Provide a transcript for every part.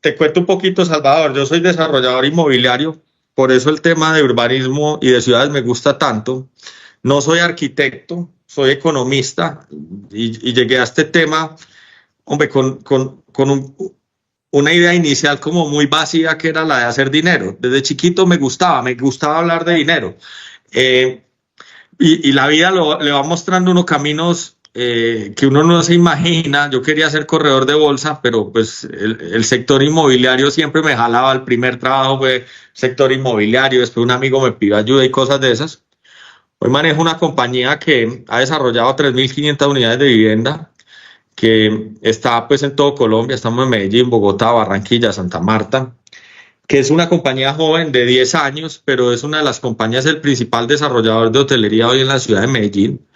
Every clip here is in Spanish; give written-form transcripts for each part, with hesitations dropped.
te cuento un poquito, Salvador. Yo soy desarrollador inmobiliario, por eso el tema de urbanismo y de ciudades me gusta tanto. No soy arquitecto, soy economista y llegué a este tema, hombre, una idea inicial como muy básica que era la de hacer dinero. Desde chiquito me gustaba hablar de dinero. Eh, y la vida le va mostrando unos caminos que uno no se imagina. Yo quería ser corredor de bolsa, pero pues el sector inmobiliario siempre me jalaba. El primer trabajo fue sector inmobiliario, después un amigo me pidió ayuda y cosas de esas. Hoy manejo una compañía que ha desarrollado 3.500 unidades de vivienda, que está pues en todo Colombia. Estamos en Medellín, Bogotá, Barranquilla, Santa Marta, que es una compañía joven de 10 años, pero es una de las compañías, el principal desarrollador de hotelería hoy en la ciudad de Medellín,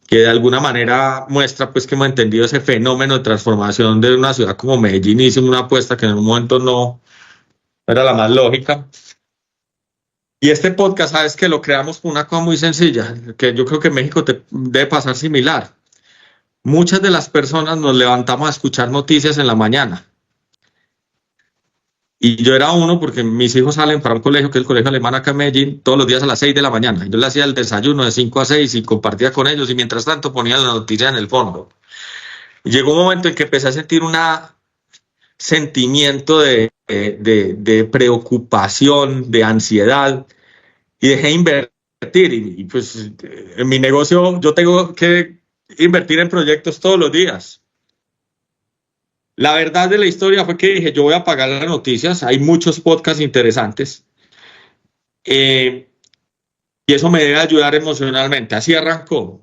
que de alguna manera muestra pues que hemos entendido ese fenómeno de transformación de una ciudad como Medellín. Hicimos una apuesta que en un momento no era la más lógica. Y este podcast, sabes que lo creamos por una cosa muy sencilla, que yo creo que en México te debe pasar similar. Muchas de las personas nos levantamos a escuchar noticias en la mañana. Y yo era uno porque mis hijos salen para un colegio, que es el colegio alemán acá en Medellín, todos los días a las 6 de la mañana. Yo le hacía el desayuno de 5 a 6 y compartía con ellos, y mientras tanto ponía la noticia en el fondo. Y llegó un momento en que empecé a sentir un sentimiento de preocupación, de ansiedad, y dejé invertir. Y pues en mi negocio yo tengo que invertir en proyectos todos los días. La verdad de la historia fue que dije, yo voy a apagar las noticias, hay muchos podcasts interesantes, y eso me debe ayudar emocionalmente. Así arrancó.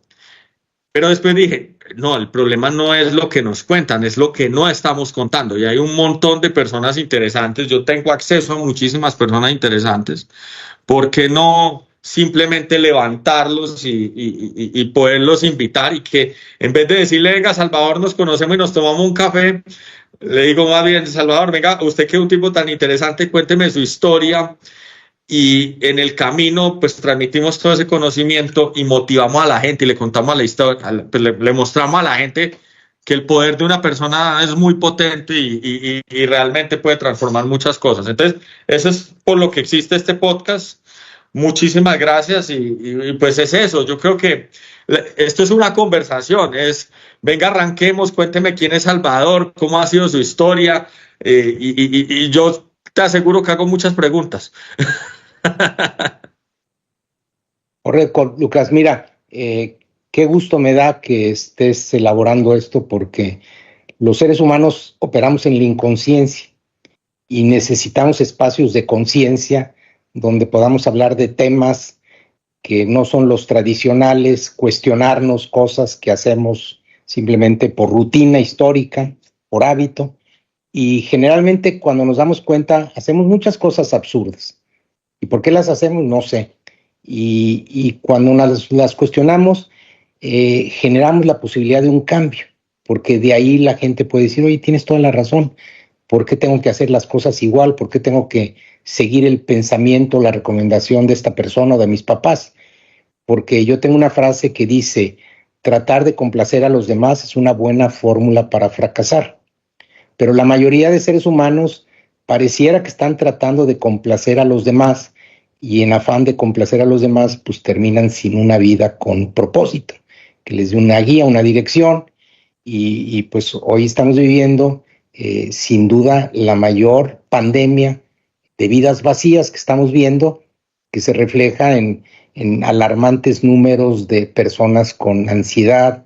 Pero después dije, no, el problema no es lo que nos cuentan, es lo que no estamos contando. Y hay un montón de personas interesantes, yo tengo acceso a muchísimas personas interesantes. ¿Por qué no simplemente levantarlos y poderlos invitar, y que en vez de decirle, venga, Salvador, nos conocemos y nos tomamos un café, le digo más bien, Salvador, venga, usted que es un tipo tan interesante, cuénteme su historia, y en el camino pues transmitimos todo ese conocimiento y motivamos a la gente y le contamos la historia, pues, le mostramos a la gente que el poder de una persona es muy potente y realmente puede transformar muchas cosas. Entonces, eso es por lo que existe este podcast. Muchísimas gracias y pues es eso. Yo creo que esto es una conversación, venga, arranquemos, cuénteme quién es Salvador, cómo ha sido su historia, y yo te aseguro que hago muchas preguntas. Correcto, Lucas. Mira, qué gusto me da que estés elaborando esto, porque los seres humanos operamos en la inconsciencia y necesitamos espacios de conciencia donde podamos hablar de temas que no son los tradicionales, cuestionarnos cosas que hacemos simplemente por rutina histórica, por hábito, y generalmente cuando nos damos cuenta hacemos muchas cosas absurdas. ¿Y por qué las hacemos? No sé. Y cuando las cuestionamos, generamos la posibilidad de un cambio, porque de ahí la gente puede decir, oye, tienes toda la razón, ¿por qué tengo que hacer las cosas igual? ¿Por qué tengo que seguir el pensamiento, la recomendación de esta persona o de mis papás? Porque yo tengo una frase que dice, tratar de complacer a los demás es una buena fórmula para fracasar. Pero la mayoría de seres humanos pareciera que están tratando de complacer a los demás, y en afán de complacer a los demás, pues terminan sin una vida con propósito, que les dé una guía, una dirección, y pues hoy estamos viviendo sin duda la mayor pandemia de vidas vacías que estamos viendo, que se refleja en alarmantes números de personas con ansiedad,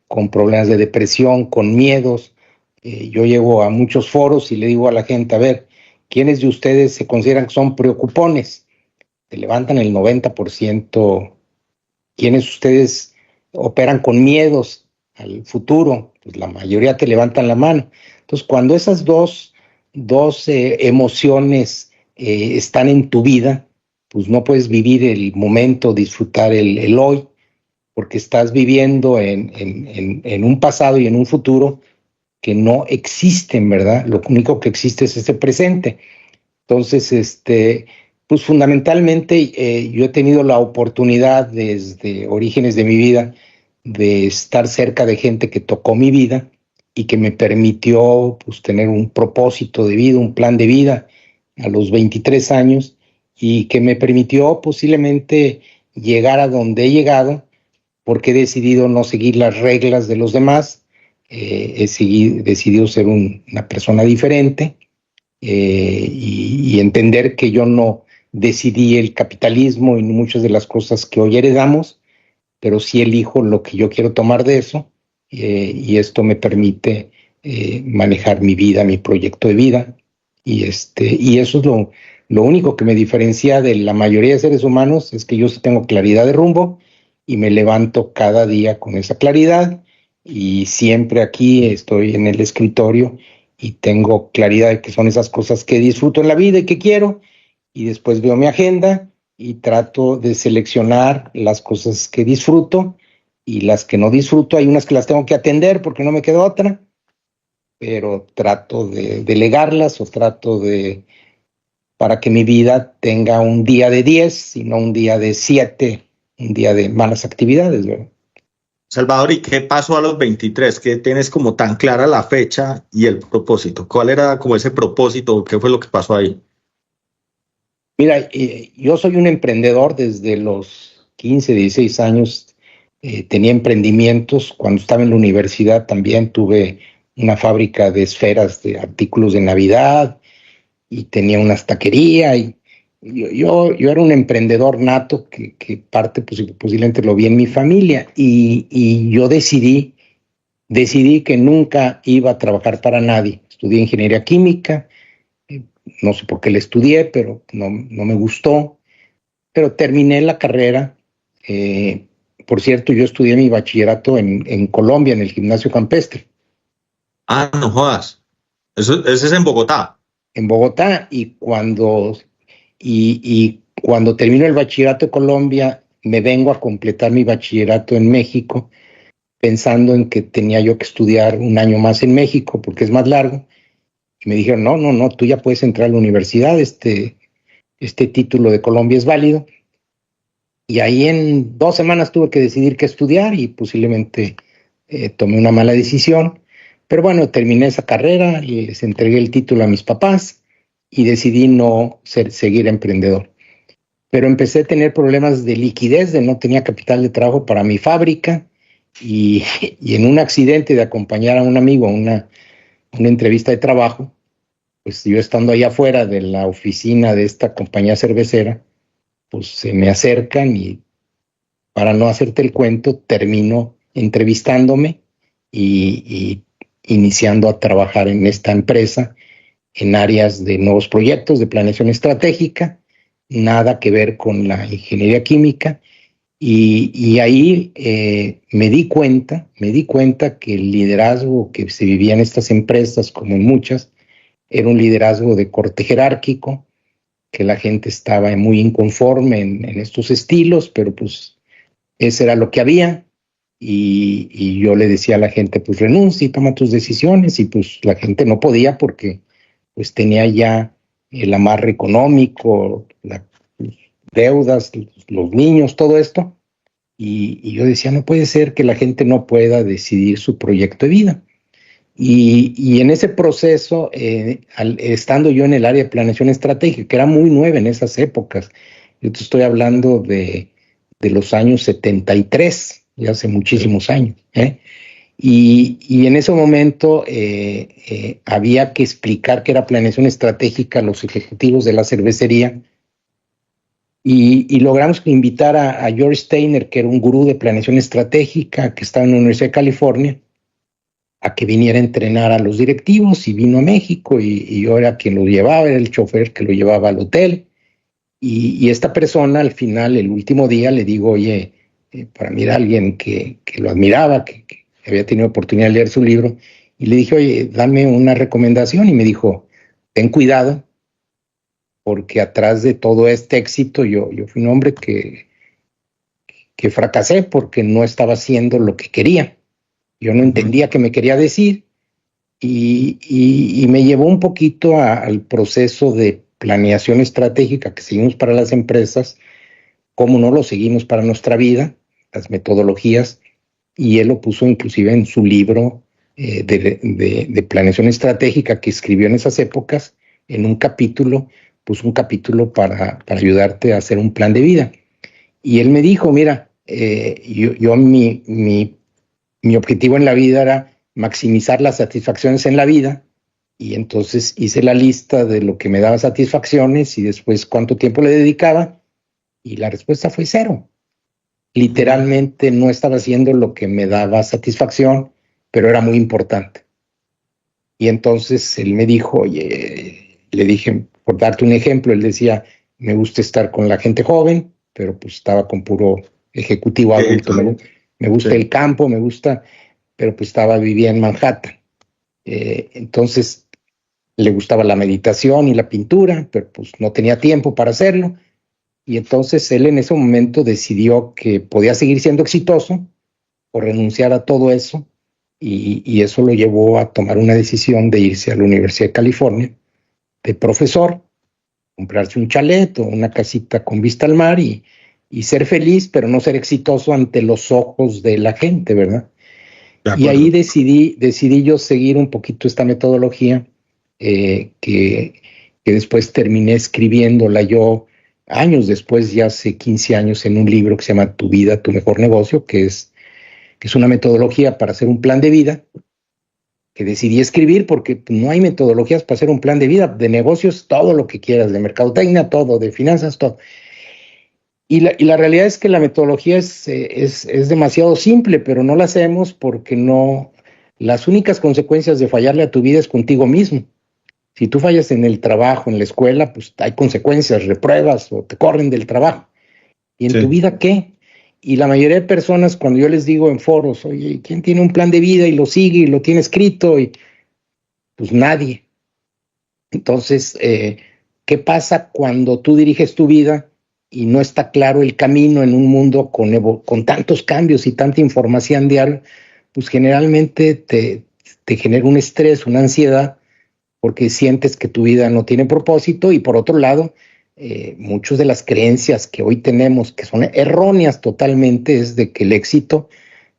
con problemas de depresión, con miedos. Yo llego a muchos foros y le digo a la gente, a ver, ¿quiénes de ustedes se consideran que son preocupones? Te levantan el 90%. ¿Quiénes de ustedes operan con miedos al futuro? Pues la mayoría te levantan la mano. Entonces, cuando esas dos emociones están en tu vida, pues no puedes vivir el momento, disfrutar el hoy, porque estás viviendo en un pasado y en un futuro que no existen, ¿verdad? Lo único que existe es este presente. Entonces, pues fundamentalmente yo he tenido la oportunidad desde orígenes de mi vida de estar cerca de gente que tocó mi vida y que me permitió pues, tener un propósito de vida, un plan de vida a los 23 años y que me permitió posiblemente llegar a donde he llegado porque he decidido no seguir las reglas de los demás, decidido ser una persona diferente y entender que yo no decidí el capitalismo y muchas de las cosas que hoy heredamos, pero sí elijo lo que yo quiero tomar de eso y esto me permite manejar mi vida, mi proyecto de vida y eso es lo único que me diferencia de la mayoría de seres humanos, es que yo sí tengo claridad de rumbo y me levanto cada día con esa claridad y siempre aquí estoy en el escritorio y tengo claridad de que son esas cosas que disfruto en la vida y que quiero y después veo mi agenda y trato de seleccionar las cosas que disfruto y las que no disfruto. Hay unas que las tengo que atender porque no me queda otra, pero trato de delegarlas o trato de para que mi vida tenga un día de 10 y no un día de 7, un día de malas actividades, ¿verdad? Salvador, ¿y qué pasó a los 23? ¿Qué tienes como tan clara la fecha y el propósito? ¿Cuál era como ese propósito? ¿Qué fue lo que pasó ahí? Mira, yo soy un emprendedor desde los 15, 16 años. Tenía emprendimientos. Cuando estaba en la universidad también tuve una fábrica de esferas de artículos de Navidad y tenía una taquería. Y yo era un emprendedor nato que parte posiblemente lo vi en mi familia. Y yo decidí que nunca iba a trabajar para nadie. Estudié ingeniería química. No sé por qué la estudié, pero no me gustó. Pero terminé la carrera. Por cierto, yo estudié mi bachillerato en Colombia, en el Gimnasio Campestre, Ah, no jodas. Eso es en Bogotá. en Bogotá, y cuando termino el bachillerato de Colombia, me vengo a completar mi bachillerato en México, pensando en que tenía yo que estudiar un año más en México, porque es más largo. Y me dijeron, no, tú ya puedes entrar a la universidad, este título de Colombia es válido. Y ahí en 2 semanas tuve que decidir qué estudiar y posiblemente tomé una mala decisión. Pero bueno, terminé esa carrera, les entregué el título a mis papás y decidí no seguir emprendedor. Pero empecé a tener problemas de liquidez, no tenía capital de trabajo para mi fábrica y, y en un accidente de acompañar a un amigo a una entrevista de trabajo, pues yo estando allá afuera de la oficina de esta compañía cervecera, pues se me acercan y para no hacerte el cuento, termino entrevistándome y iniciando a trabajar en esta empresa en áreas de nuevos proyectos de planeación estratégica, nada que ver con la ingeniería química. Y ahí me di cuenta que el liderazgo que se vivía en estas empresas, como en muchas, era un liderazgo de corte jerárquico, que la gente estaba muy inconforme en estos estilos, pero pues ese era lo que había. Y yo le decía a la gente, pues renuncia y toma tus decisiones, y pues la gente no podía porque pues tenía ya el amarre económico, las deudas, los niños, todo esto. Y yo decía, no puede ser que la gente no pueda decidir su proyecto de vida. Y en ese proceso, estando yo en el área de planeación estratégica, que era muy nueva en esas épocas, yo te estoy hablando de los años 73, ya hace muchísimos años, ¿eh? Y en ese momento había que explicar qué era planeación estratégica a los ejecutivos de la cervecería y logramos invitar a George Steiner, que era un gurú de planeación estratégica que estaba en la Universidad de California, a que viniera a entrenar a los directivos y vino a México y yo era quien lo llevaba, era el chofer que lo llevaba al hotel. Y esta persona al final, el último día, le digo, oye, para mí era alguien que lo admiraba, que había tenido oportunidad de leer su libro, y le dije, oye, dame una recomendación, y me dijo, ten cuidado, porque atrás de todo este éxito yo fui un hombre que fracasé porque no estaba haciendo lo que quería. Yo no entendía qué me quería decir, y me llevó un poquito al proceso de planeación estratégica que seguimos para las empresas, cómo no lo seguimos para nuestra vida, las metodologías, y él lo puso inclusive en su libro de planeación estratégica que escribió en esas épocas, en un capítulo, puso un capítulo para ayudarte a hacer un plan de vida. Y él me dijo, mira, mi objetivo en la vida era maximizar las satisfacciones en la vida, y entonces hice la lista de lo que me daba satisfacciones y después cuánto tiempo le dedicaba, y la respuesta fue 0. Literalmente no estaba haciendo lo que me daba satisfacción, pero era muy importante. Y entonces él me dijo, oye, le dije, por darte un ejemplo, él decía, me gusta estar con la gente joven, pero pues estaba con puro ejecutivo adulto. Me gusta el campo, me gusta, pero pues vivía en Manhattan. Entonces le gustaba la meditación y la pintura, pero pues no tenía tiempo para hacerlo. Y entonces él en ese momento decidió que podía seguir siendo exitoso o renunciar a todo eso, y eso lo llevó a tomar una decisión de irse a la Universidad de California de profesor, comprarse un chalet o una casita con vista al mar y ser feliz, pero no ser exitoso ante los ojos de la gente, ¿verdad? Y ahí decidí yo seguir un poquito esta metodología, que después terminé escribiéndola yo años después, ya hace 15 años, en un libro que se llama Tu vida, tu mejor negocio, que es una metodología para hacer un plan de vida, que decidí escribir porque no hay metodologías para hacer un plan de vida, de negocios, todo lo que quieras, de mercadotecnia, todo, de finanzas, todo. Y la realidad es que la metodología es demasiado simple, pero no la hacemos porque no. Las únicas consecuencias de fallarle a tu vida es contigo mismo. Si tú fallas en el trabajo, en la escuela, pues hay consecuencias, repruebas o te corren del trabajo. ¿Y en tu vida qué? Y la mayoría de personas, cuando yo les digo en foros, oye, ¿quién tiene un plan de vida y lo sigue y lo tiene escrito? Y pues nadie. Entonces, ¿qué pasa cuando tú diriges tu vida y no está claro el camino en un mundo con tantos cambios y tanta información diaria? Pues generalmente te genera un estrés, una ansiedad, porque sientes que tu vida no tiene propósito. Y por otro lado, muchas de las creencias que hoy tenemos, que son erróneas totalmente, es de que el éxito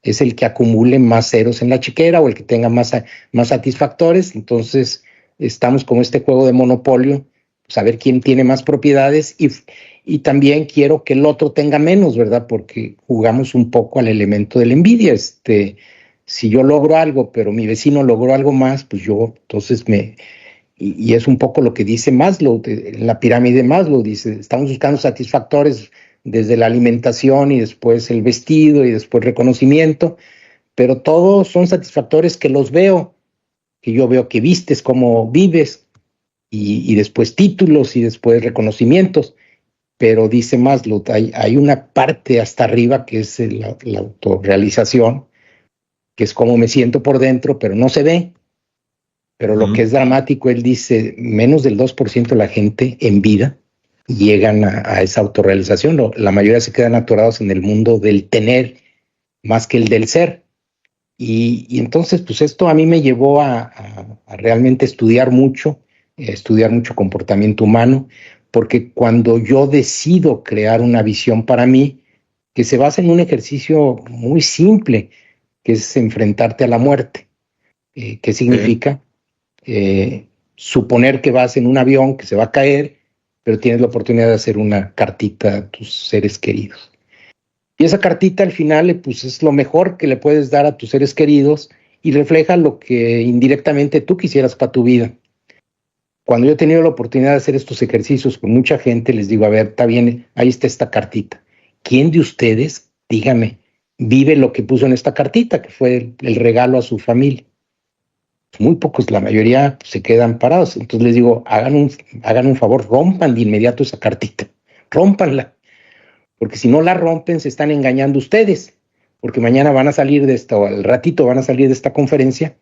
es el que acumule más ceros en la chequera o el que tenga más satisfactores. Entonces estamos con este juego de monopolio, saber quién tiene más propiedades, y también quiero que el otro tenga menos, ¿verdad? Porque jugamos un poco al elemento de la envidia. Si yo logro algo, pero mi vecino logró algo más, pues yo entonces y es un poco lo que dice Maslow, en la pirámide de Maslow, dice, estamos buscando satisfactores desde la alimentación y después el vestido y después reconocimiento, pero todos son satisfactores que los veo, que yo veo que vistes, cómo vives, y después títulos y después reconocimientos. Pero dice Maslow, hay una parte hasta arriba que es la autorrealización, que es cómo me siento por dentro, pero no se ve. Pero lo que es dramático, él dice, menos del 2% de la gente en vida llegan a esa autorrealización. La mayoría se quedan atorados en el mundo del tener más que el del ser. Y entonces, pues esto a mí me llevó a realmente estudiar mucho comportamiento humano, porque cuando yo decido crear una visión para mí, que se basa en un ejercicio muy simple, que es enfrentarte a la muerte. ¿Qué significa? Suponer que vas en un avión que se va a caer, pero tienes la oportunidad de hacer una cartita a tus seres queridos. Y esa cartita al final, pues es lo mejor que le puedes dar a tus seres queridos y refleja lo que indirectamente tú quisieras para tu vida. Cuando yo he tenido la oportunidad de hacer estos ejercicios con mucha gente, les digo, a ver, está bien, ahí está esta cartita. ¿Quién de ustedes, dígame, vive lo que puso en esta cartita, que fue el regalo a su familia? Muy pocos, la mayoría se quedan parados. Entonces les digo, hagan un favor, rompan de inmediato esa cartita, rómpanla, porque si no la rompen se están engañando ustedes, porque mañana van a salir de esta, o al ratito van a salir de esta conferencia,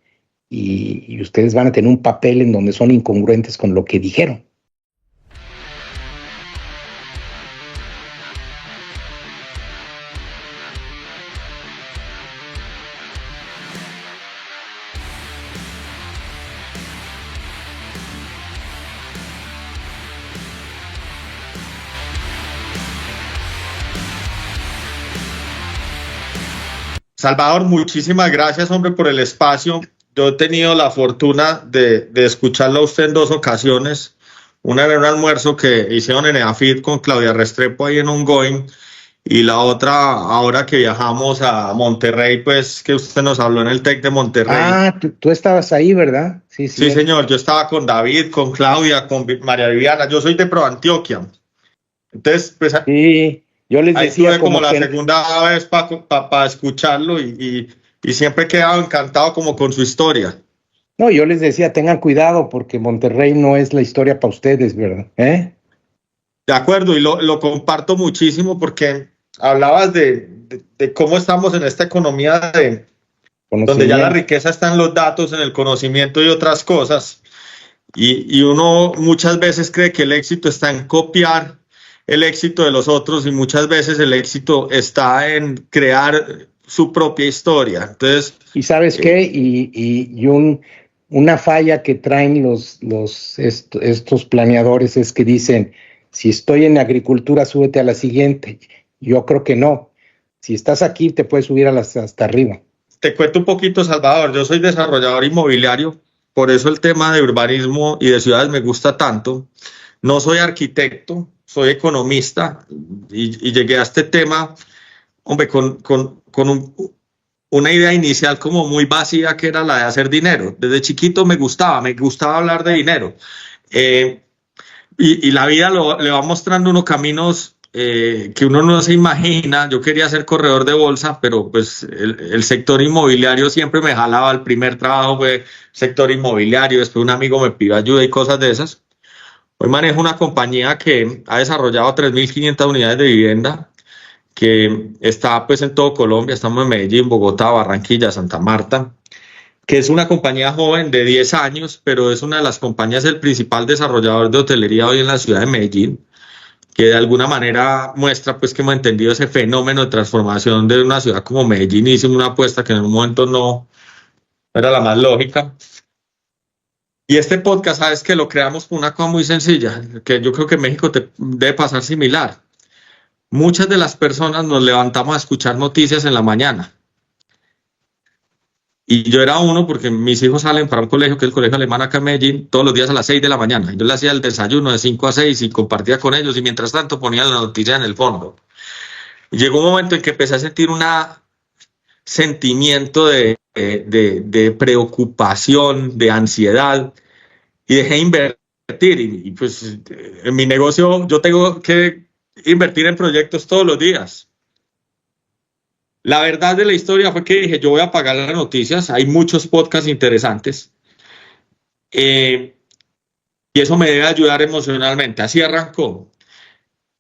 y ustedes van a tener un papel en donde son incongruentes con lo que dijeron. Salvador, muchísimas gracias, hombre, por el espacio. yo he tenido la fortuna de escucharlo a usted en dos ocasiones. Una era un almuerzo que hicieron en EAFIT con Claudia Restrepo ahí en Ongoing, y la otra ahora que viajamos a Monterrey, pues que usted nos habló en el TEC de Monterrey. Ah, tú estabas ahí, ¿verdad? Sí, señor, yo estaba con David, con Claudia, con María Viviana. Yo soy de ProAntioquia. Entonces, pues sí, yo les ahí decía tuve como la que segunda vez para escucharlo y siempre he quedado encantado como con su historia. no, yo les decía, tengan cuidado porque Monterrey no es la historia para ustedes, ¿verdad? De acuerdo, y lo comparto muchísimo porque hablabas de cómo estamos en esta economía donde ya la riqueza está en los datos, en el conocimiento y otras cosas. Y uno muchas veces cree que el éxito está en copiar el éxito de los otros, y muchas veces el éxito está en crear su propia historia. Entonces, ¿y sabes qué? Una falla que traen estos planeadores es que dicen, si estoy en agricultura, súbete a la siguiente. Yo creo que no. Si estás aquí, te puedes subir hasta arriba. Te cuento un poquito, Salvador. Yo soy desarrollador inmobiliario, por eso el tema de urbanismo y de ciudades me gusta tanto. No soy arquitecto, soy economista, y llegué a este tema, hombre, con una idea inicial como muy vacía, que era la de hacer dinero. Desde chiquito me gustaba hablar de dinero. Y la vida le va mostrando unos caminos que uno no se imagina. Yo quería ser corredor de bolsa, pero pues el sector inmobiliario siempre me jalaba. El primer trabajo fue sector inmobiliario, después un amigo me pidió ayuda y cosas de esas. Hoy manejo una compañía que ha desarrollado 3.500 unidades de vivienda, que está pues en todo Colombia. Estamos en Medellín, Bogotá, Barranquilla, Santa Marta, que es una compañía joven de 10 años, pero es una de las compañías, el principal desarrollador de hotelería hoy en la ciudad de Medellín, que de alguna manera muestra pues que hemos entendido ese fenómeno de transformación de una ciudad como Medellín. Hicimos una apuesta que en un momento no era la más lógica. Y este podcast, sabes que lo creamos por una cosa muy sencilla, que yo creo que en México te debe pasar similar. Muchas de las personas nos levantamos a escuchar noticias en la mañana. Y yo era uno, porque mis hijos salen para un colegio, que es el colegio alemán acá en Medellín, todos los días a las 6 de la mañana. Yo le hacía el desayuno de 5 a 6 y compartía con ellos, y mientras tanto ponía la noticia en el fondo. Y llegó un momento en que empecé a sentir un sentimiento de preocupación, de ansiedad, y dejé invertir. Y pues en mi negocio yo tengo que invertir en proyectos todos los días. La verdad de la historia fue que dije, yo voy a apagar las noticias, hay muchos podcasts interesantes, y eso me debe ayudar emocionalmente. Así arrancó.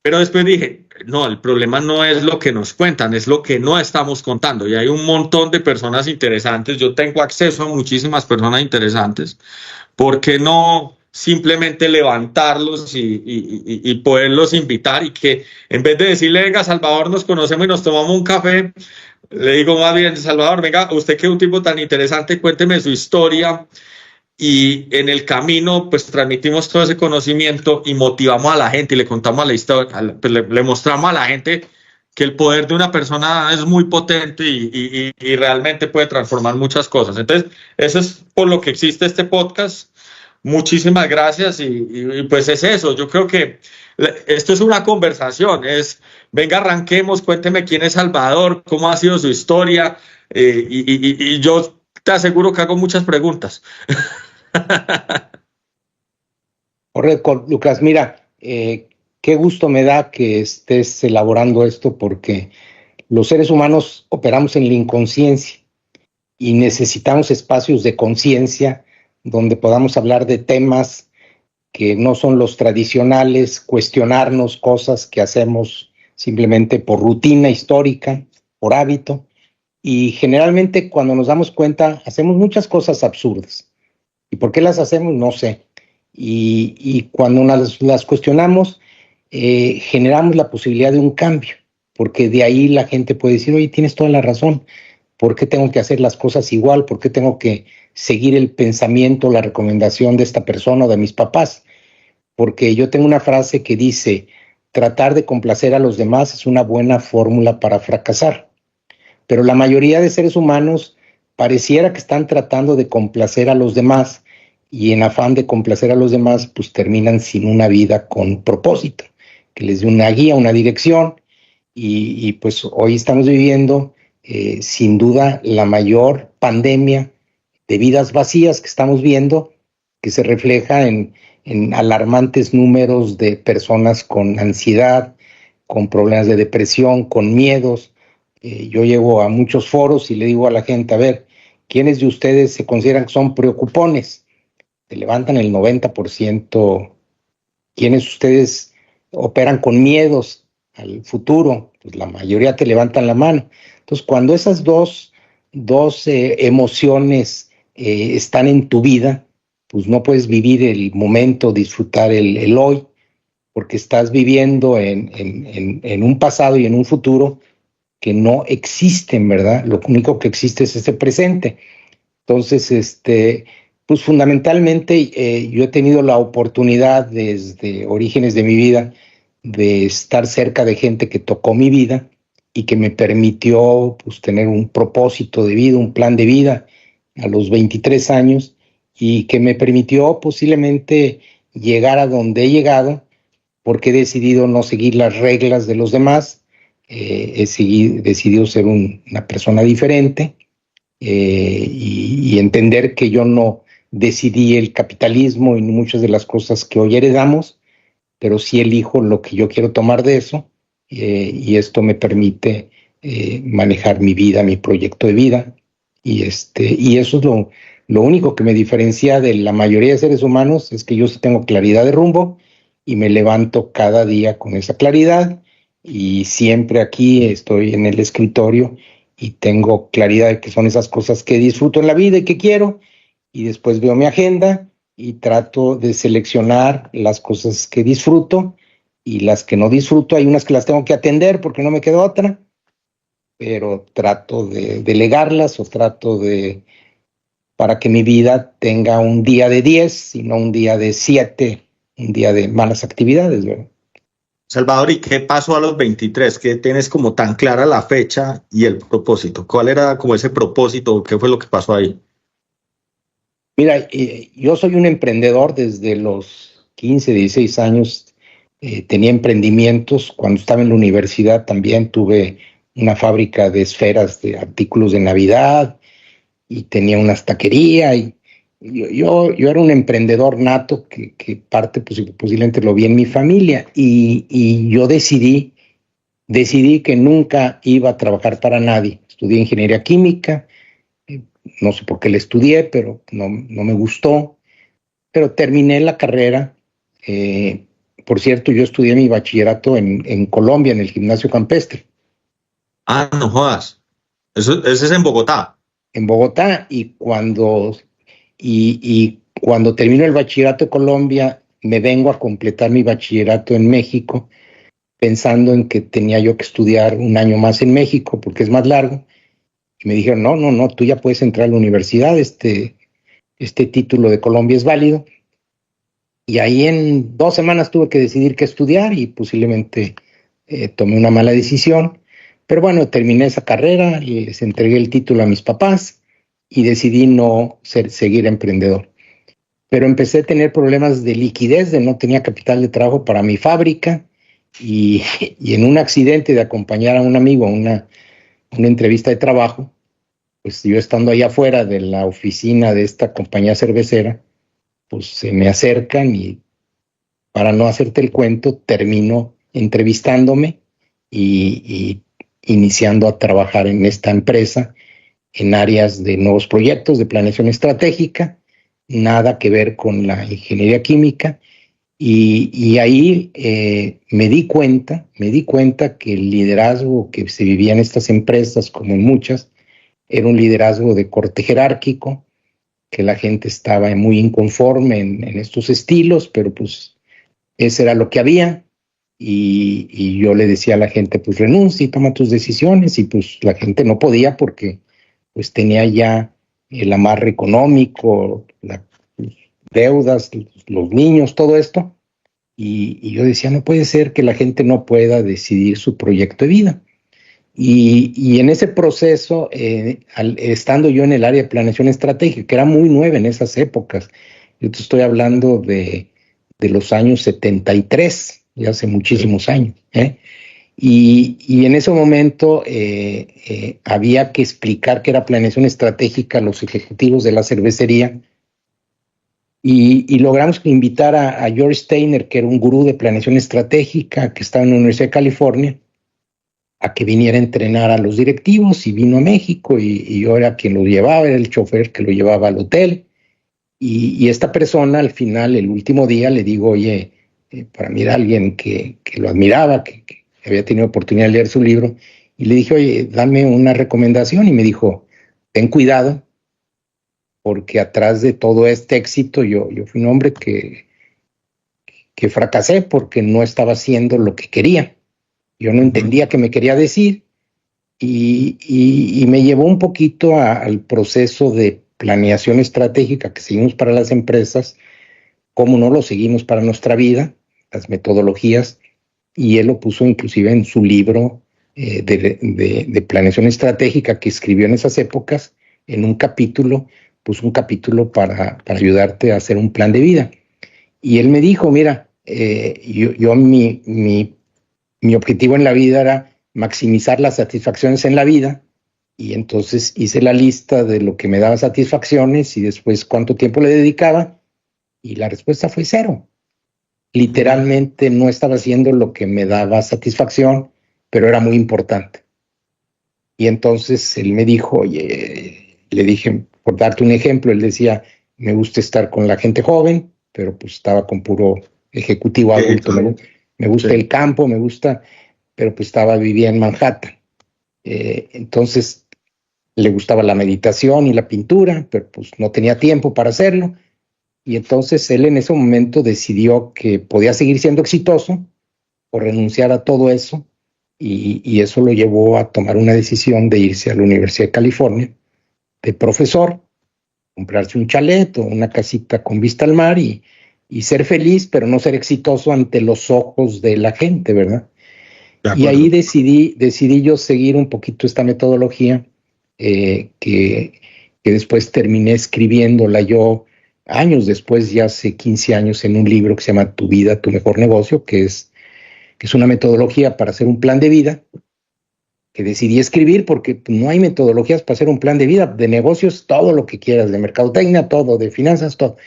Pero después dije, no, el problema no es lo que nos cuentan, es lo que no estamos contando. Y hay un montón de personas interesantes, yo tengo acceso a muchísimas personas interesantes. ¿Por qué no simplemente levantarlos y poderlos invitar? Y que en vez de decirle, venga, Salvador, nos conocemos y nos tomamos un café, le digo más bien, Salvador, venga, usted que es un tipo tan interesante, cuénteme su historia. Y en el camino, pues transmitimos todo ese conocimiento y motivamos a la gente y le contamos la historia, pues, le mostramos a la gente que el poder de una persona es muy potente y realmente puede transformar muchas cosas. Entonces, eso es por lo que existe este podcast. Muchísimas gracias y pues es eso. Yo creo que esto es una conversación, venga, arranquemos, cuénteme quién es Salvador, cómo ha sido su historia, y yo te aseguro que hago muchas preguntas. Correcto, Lucas. Mira, qué gusto me da que estés elaborando esto porque los seres humanos operamos en la inconsciencia y necesitamos espacios de conciencia donde podamos hablar de temas que no son los tradicionales, cuestionarnos cosas que hacemos simplemente por rutina histórica, por hábito, y generalmente cuando nos damos cuenta hacemos muchas cosas absurdas. ¿Y por qué las hacemos? No sé. Y cuando las cuestionamos, generamos la posibilidad de un cambio, porque de ahí la gente puede decir, oye, tienes toda la razón, ¿por qué tengo que hacer las cosas igual? ¿Por qué tengo que seguir el pensamiento, la recomendación de esta persona o de mis papás? Porque yo tengo una frase que dice, tratar de complacer a los demás es una buena fórmula para fracasar. Pero la mayoría de seres humanos pareciera que están tratando de complacer a los demás y en afán de complacer a los demás, pues terminan sin una vida con propósito, que les dé una guía, una dirección y pues hoy estamos viviendo sin duda la mayor pandemia de vidas vacías que estamos viendo, que se refleja en alarmantes números de personas con ansiedad, con problemas de depresión, con miedos. Yo llego a muchos foros y le digo a la gente, a ver, ¿quiénes de ustedes se consideran que son preocupones? Te levantan el 90%. ¿Quiénes de ustedes operan con miedos al futuro? Pues la mayoría te levantan la mano. Entonces, cuando esas dos emociones están en tu vida, pues no puedes vivir el momento, disfrutar el hoy, porque estás viviendo en un pasado y en un futuro que no existen, ¿verdad? Lo único que existe es ese presente. Entonces, pues fundamentalmente yo he tenido la oportunidad desde orígenes de mi vida de estar cerca de gente que tocó mi vida y que me permitió pues tener un propósito de vida, un plan de vida a los 23 años y que me permitió posiblemente llegar a donde he llegado porque he decidido no seguir las reglas de los demás, decidido ser una persona diferente y entender que yo no decidí el capitalismo y muchas de las cosas que hoy heredamos, pero sí elijo lo que yo quiero tomar de eso y esto me permite manejar mi vida, mi proyecto de vida y eso es lo único que me diferencia de la mayoría de seres humanos, es que yo sí tengo claridad de rumbo y me levanto cada día con esa claridad y siempre aquí estoy en el escritorio y tengo claridad de que son esas cosas que disfruto en la vida y que quiero y después veo mi agenda y trato de seleccionar las cosas que disfruto y las que no disfruto, hay unas que las tengo que atender porque no me queda otra, pero trato de delegarlas o trato de para que mi vida tenga un día de 10 y no un día de 7, un día de malas actividades, ¿verdad? Salvador, ¿y qué pasó a los 23? ¿Qué tienes como tan clara la fecha y el propósito? ¿Cuál era como ese propósito? ¿Qué fue lo que pasó ahí? Mira, yo soy un emprendedor desde los 15, 16 años. Tenía emprendimientos. Cuando estaba en la universidad también tuve una fábrica de esferas de artículos de Navidad y tenía una taquería. Y yo era un emprendedor nato que parte posiblemente lo vi en mi familia. Y yo decidí que nunca iba a trabajar para nadie. Estudié ingeniería química. No sé por qué la estudié, pero no me gustó. Pero terminé la carrera. Por cierto, yo estudié mi bachillerato en Colombia, en el Gimnasio Campestre, Ah, no jodas. Eso es en Bogotá. en Bogotá, y cuando termino el bachillerato de Colombia, me vengo a completar mi bachillerato en México, pensando en que tenía yo que estudiar un año más en México, porque es más largo. Y me dijeron, no, tú ya puedes entrar a la universidad, este título de Colombia es válido. Y ahí en 2 semanas tuve que decidir qué estudiar y posiblemente tomé una mala decisión. Pero bueno, terminé esa carrera, les entregué el título a mis papás y decidí no seguir emprendedor. Pero empecé a tener problemas de liquidez, no tenía capital de trabajo para mi fábrica y en un accidente de acompañar a un amigo a una entrevista de trabajo, pues yo estando ahí afuera de la oficina de esta compañía cervecera, pues se me acercan y para no hacerte el cuento, termino entrevistándome y iniciando a trabajar en esta empresa en áreas de nuevos proyectos de planeación estratégica, nada que ver con la ingeniería química. Y ahí me di cuenta que el liderazgo que se vivía en estas empresas, como en muchas, era un liderazgo de corte jerárquico, que la gente estaba muy inconforme en estos estilos, pero pues ese era lo que había. Y yo le decía a la gente, pues renuncia y toma tus decisiones. Y pues la gente no podía porque pues tenía ya el amarre económico, las deudas, los niños, todo esto. Y yo decía, no puede ser que la gente no pueda decidir su proyecto de vida. Y en ese proceso, estando yo en el área de planeación estratégica, que era muy nueva en esas épocas, yo te estoy hablando de los años 73, ya hace muchísimos años, ¿eh? Y en ese momento había que explicar qué era planeación estratégica a los ejecutivos de la cervecería, y logramos invitar a George Steiner, que era un gurú de planeación estratégica que estaba en la Universidad de California, a que viniera a entrenar a los directivos, y vino a México, y yo era quien lo llevaba, era el chofer que lo llevaba al hotel. Y esta persona al final, el último día, le digo, oye, para mí era alguien que lo admiraba, que había tenido oportunidad de leer su libro, y le dije, oye, dame una recomendación, y me dijo, ten cuidado, porque atrás de todo este éxito yo fui un hombre que fracasé porque no estaba haciendo lo que quería. Yo no entendía qué me quería decir, y me llevó un poquito al proceso de planeación estratégica que seguimos para las empresas, cómo no lo seguimos para nuestra vida, las metodologías, y él lo puso inclusive en su libro de planeación estratégica que escribió en esas épocas, en un capítulo, puso un capítulo para ayudarte a hacer un plan de vida. Y él me dijo, mira, mi objetivo en la vida era maximizar las satisfacciones en la vida, y entonces hice la lista de lo que me daba satisfacciones y después cuánto tiempo le dedicaba, y la respuesta fue 0. Literalmente no estaba haciendo lo que me daba satisfacción, pero era muy importante. Y entonces él me dijo, oye, le dije, por darte un ejemplo, él decía, me gusta estar con la gente joven, pero pues estaba con puro ejecutivo adulto. Claro. Me gusta el campo, me gusta, pero pues vivía en Manhattan. Entonces le gustaba la meditación y la pintura, pero pues no tenía tiempo para hacerlo. Y entonces él en ese momento decidió que podía seguir siendo exitoso o renunciar a todo eso, y eso lo llevó a tomar una decisión de irse a la Universidad de California de profesor, comprarse un chalet o una casita con vista al mar, y ser feliz, pero no ser exitoso ante los ojos de la gente, ¿verdad? Y ahí decidí yo seguir un poquito esta metodología, que después terminé escribiéndola yo años después, ya hace 15 años, en un libro que se llama Tu vida, tu mejor negocio, que es una metodología para hacer un plan de vida, que decidí escribir porque no hay metodologías para hacer un plan de vida, de negocios, todo lo que quieras, de mercadotecnia, todo, de finanzas, todo.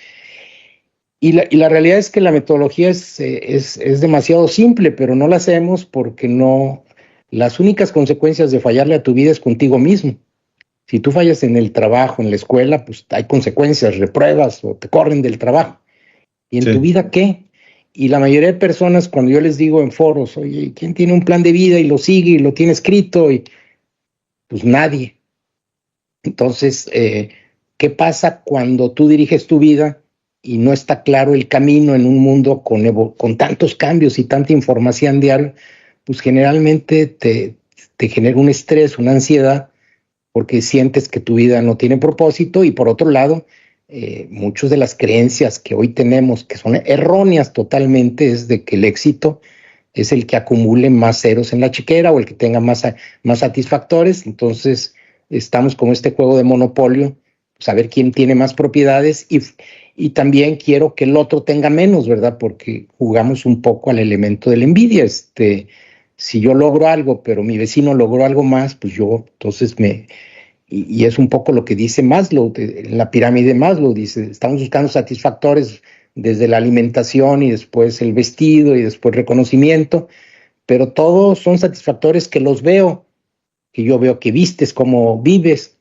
Y la realidad es que la metodología es demasiado simple, pero no la hacemos porque no. Las únicas consecuencias de fallarle a tu vida es contigo mismo. Si tú fallas en el trabajo, en la escuela, pues hay consecuencias, repruebas o te corren del trabajo. ¿Y en tu vida qué? Y la mayoría de personas, cuando yo les digo en foros, oye, ¿quién tiene un plan de vida y lo sigue y lo tiene escrito? Y pues nadie. Entonces, ¿qué pasa cuando tú diriges tu vida y no está claro el camino en un mundo con tantos cambios y tanta información diaria? Pues generalmente te genera un estrés, una ansiedad, porque sientes que tu vida no tiene propósito. Y por otro lado, muchas de las creencias que hoy tenemos, que son erróneas totalmente, es de que el éxito es el que acumule más ceros en la chequera o el que tenga más satisfactores. Entonces estamos con este juego de monopolio, saber quién tiene más propiedades, y también quiero que el otro tenga menos, ¿verdad? Porque jugamos un poco al elemento de la envidia. Si yo logro algo, pero mi vecino logró algo más, pues yo, entonces y es un poco lo que dice Maslow, en la pirámide de Maslow, dice, estamos buscando satisfactores desde la alimentación y después el vestido y después reconocimiento, pero todos son satisfactores que los veo, que yo veo que vistes, cómo vives,